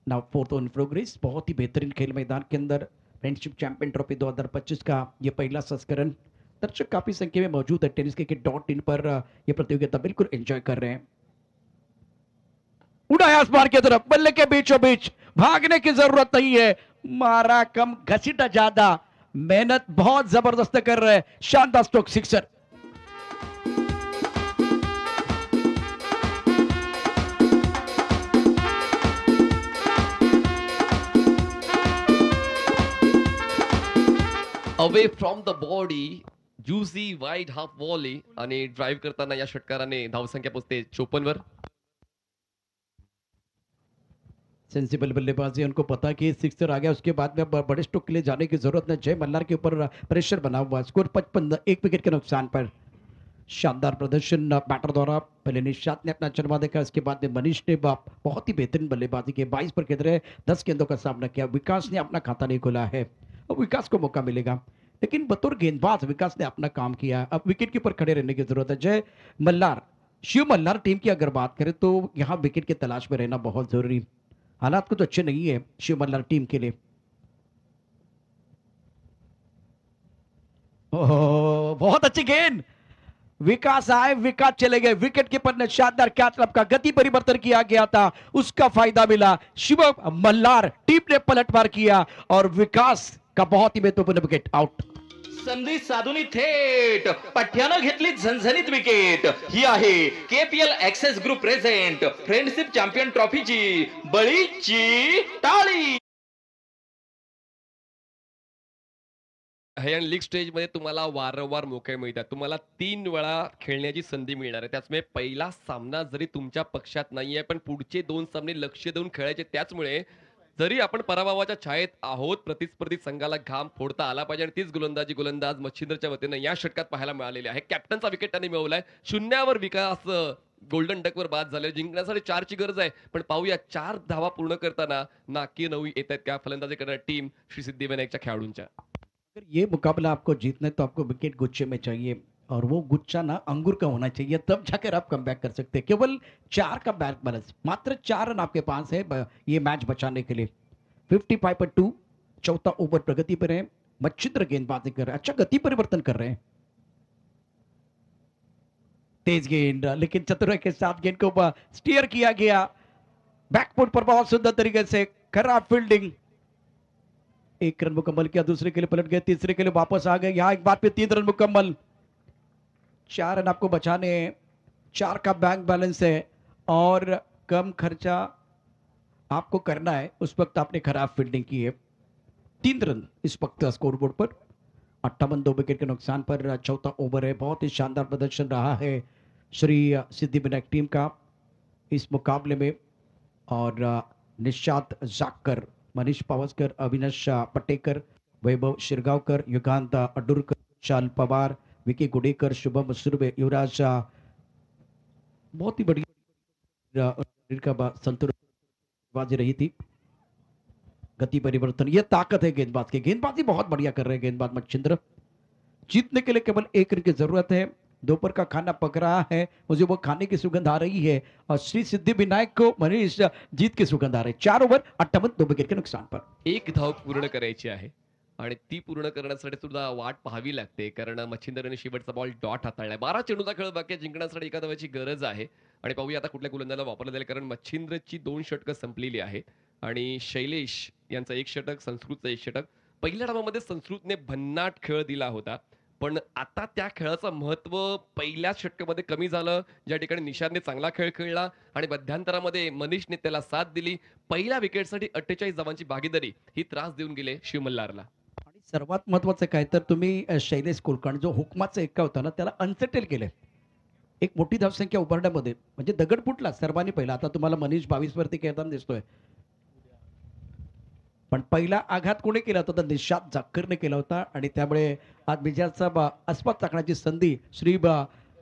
Now fourth on progress. बहुत ही बेहतरीन खेल मैदान के अंदर फ्रेंडशिप चैंपियन ट्रॉफी 2025 का ये पहला संस्करण। दर्शक काफी संख्या में मौजूद है। टेनिस क्रिकेट.in पर ये प्रतियोगिता बिल्कुल एंजॉय कर रहे हैं। उड़ाया आसमान की तरफ, बल्ले के बीचों बीच, भागने की जरूरत नहीं है, मारा कम घसीटा ज्यादा, मेहनत बहुत जबरदस्त कर रहे हैं। शानदार stroke, sixer.
Away from the body, juicy wide half volley आणि ड्राईव्ह करताना या षटकाराने धावसंख्या पोहोचते 54 वर।
सेंसिबल बल्लेबाजी, उनको पता कि सिक्सर आ गया, उसके बाद में बड़े स्ट्रोक के लिए जाने की जरूरत नहीं। जय मल्हार के ऊपर प्रेशर बना हुआ। स्कोर 55, 1 विकेट के नुकसान पर। शानदार प्रदर्शन बैटर द्वारा। पहले निशात ने अपना चरमा देखा, इसके बाद में मनीष ने बहुत ही बेहतरीन बल्लेबाजी की। 22 पर खेल रहे, 10 गेंदों का सामना किया। विकास ने अपना खाता नहीं खोला है, अब विकास को मौका मिलेगा, लेकिन बतौर गेंदबाज विकास ने अपना काम किया। अब विकेट के ऊपर खड़े रहने की जरूरत है। जय मल्हार, शिव मल्हार टीम की अगर बात करें तो यहाँ विकेट की तलाश में रहना बहुत जरूरी। हालात को तो अच्छे नहीं है शिव मल्हार टीम के लिए। ओह, बहुत अच्छी गेंद, विकास आए, विकास चले गए। विकेट कीपर ने शानदार कैच का गति परिवर्तन किया गया था, उसका फायदा मिला। शिव मल्हार टीम ने पलटवार किया और विकास का बहुत ही महत्वपूर्ण विकेट आउट।
संधी साधून थेट पठ्यानं घेतली झणझणीत विकेट। ही आहे KPL access group present friendship champion ट्रॉफीची बळीची टाळी।
हे लीग स्टेजमध्ये तुम्हाला वारंवार मोके मिळतात, तुम्हाला 3 वेळा खेळण्याची संधी मिळणार आहे। त्याचमुळे पहिला सामना जरी तुमच्या पक्षात नाहीये, पण पुढचे 2 सामने लक्ष देऊन खेळायचे। त्याचमुळे जरी आपण पराभवाच्या छायेत आहोत, प्रतिस्पर्धी संघाला घाम फोडता आला पाहिजे आणि तीच गोलंदाज मच्छिंद्रच्या वतीनं या षटकात पाहायला मिळालेली आहे। कॅप्टनचा विकेट त्यांनी मिळवलाय। 0वर विकास गोल्डन डकवर बाद झाले। जिंकण्यासाठी 4ची गरज आहे, पण पाहूया 4 धावा पूर्ण करताना नाकी नऊ येत आहेत का फलंदाजी करणारी टीम श्री सिद्धिविनायकच्या खेळाडूंच्या।
अगर ये मुकाबला आपको जीतना है तो आपको विकेट गुच्छे में चाहिए, और वो गुच्छा ना अंगूर का होना चाहिए, तब जाकर आप कमबैक कर सकते हैं। केवल 4 का बैक बैलेंस, मात्र 4 रन आपके पास है ये मैच बचाने के लिए। 55 पर 2, चौथा ओवर प्रगति पर है। मच्छिंद्र गेंदबाजी कर रहे हैं, अच्छा गति परिवर्तन कर रहे हैं। तेज गेंद, लेकिन चतुराई के साथ गेंद को स्टीयर किया गया बैकफुट पर, बहुत सुंदर तरीके से। खराब फील्डिंग। 1 रन मुकम्मल किया, दूसरे के लिए पलट गए, तीसरे के लिए वापस आ गए। यहां एक बार पे 3 रन मुकम्मल। 4 रन आपको बचाने हैं, 4 का बैंक बैलेंस है और कम खर्चा आपको करना है। उस वक्त आपने खराब फील्डिंग की है। 3 रन इस वक्त स्कोरबोर्ड पर। 58, 2 विकेट के नुकसान पर चौथा ओवर है। बहुत ही शानदार प्रदर्शन रहा है श्री सिद्धिविनायक टीम का इस मुकाबले में। और निशात जाकर, मनीष पावसकर, अविनाश पटेकर, वैभव शिरगावकर, युगांत अडुरकर, शाल पवार, विकी गुडेकर, शुभम सुर्वे, युवराज, बहुत ही बढ़िया संतुलन बाजी रही थी। गति परिवर्तन, यह ताकत है गेंदबाज की। गेंदबाजी बहुत बढ़िया कर रहे हैं गेंदबाज मच्छिंद्र। जीतने के लिए केवल 1 रन की जरूरत है। दोपहर का खाना पक रहा है, मुझे वो खाने की सुगंध आ रही है और श्री सिद्धिविनायक को मनीष जीत की सुगंध आ रही है। 4 ओवर 58, 2 विकेट के नुकसान पर।
1 धाव पूर्ण करायची आहे आणि ती पूर्ण करण्यासाठी सुद्धा वाट पाहावी लागते, कारण मच्छिंद्रने शेवटचा बॉल डॉट हाताळलाय। 12 चेंडूचा खेळ बाकी आहे, जिंकण्यासाठी एका धावेची गरज आहे। आणि पाहूया आता कुठल्या गोलंदाजाला वापरलं जाईल, कारण मच्छिंद्रची 2 षटकं संपलेली आहेत आणि शैलेश यांचं 1 षटक, संस्कृतचं 1 षटक। पहिल्या डावामध्ये संस्कृतने भन्नाट खेळ दिला होता, पण आता त्या खेळाचं महत्व पहिल्या षटकामध्ये कमी झालं। ज्या ठिकाणी निशांतने चांगला खेळ खेळला आणि मध्यंतरामध्ये मनीषने त्याला साथ दिली। पहिल्या विकेटसाठी 48 धावांची भागीदारी ही त्रास देऊन गेले शिव मल्हारला।
आणि सर्वात महत्वाचं काय तर तुम्ही शैलेश कुलकर्णी जो हुकमाचा एक्का होता ना त्याला अनसेटल केलंय. एक मोठी धावसंख्या उभारण्यामध्ये म्हणजे दगड फुटला सर्वांनी पहिला. आता तुम्हाला मनीष 22 वरती खेळताना दिसतोय. पण पहिला आघात कोणी केला होता तर निशांत जाक्करने केला होता आणि त्यामुळे आज विजयाचा आस्वाद चाखण्याची संधी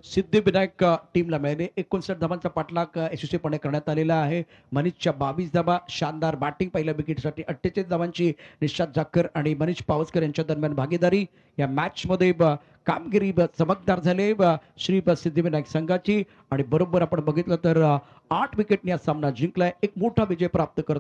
सिद्धिविनायक टीमला मिळाली. 59 धावांचा पाठलाग यशस्वीपणे करण्यात आलेला आहे. मनीषच्या 22 धावा, शानदार बॅटिंग पहिल्या विकेटसाठी 48 धावांची निशांत जाक्कर आणि मनीष पावसकर यांच्या दरम्यान भागीदारी. या मॅचमध्ये कामगिरी चमकदार झाले सिद्धिविनायक संघाची आणि बरोबर आपण बघितलं तर 8 विकेटने हा सामना जिंकलाय. एक मोठा विजय प्राप्त करत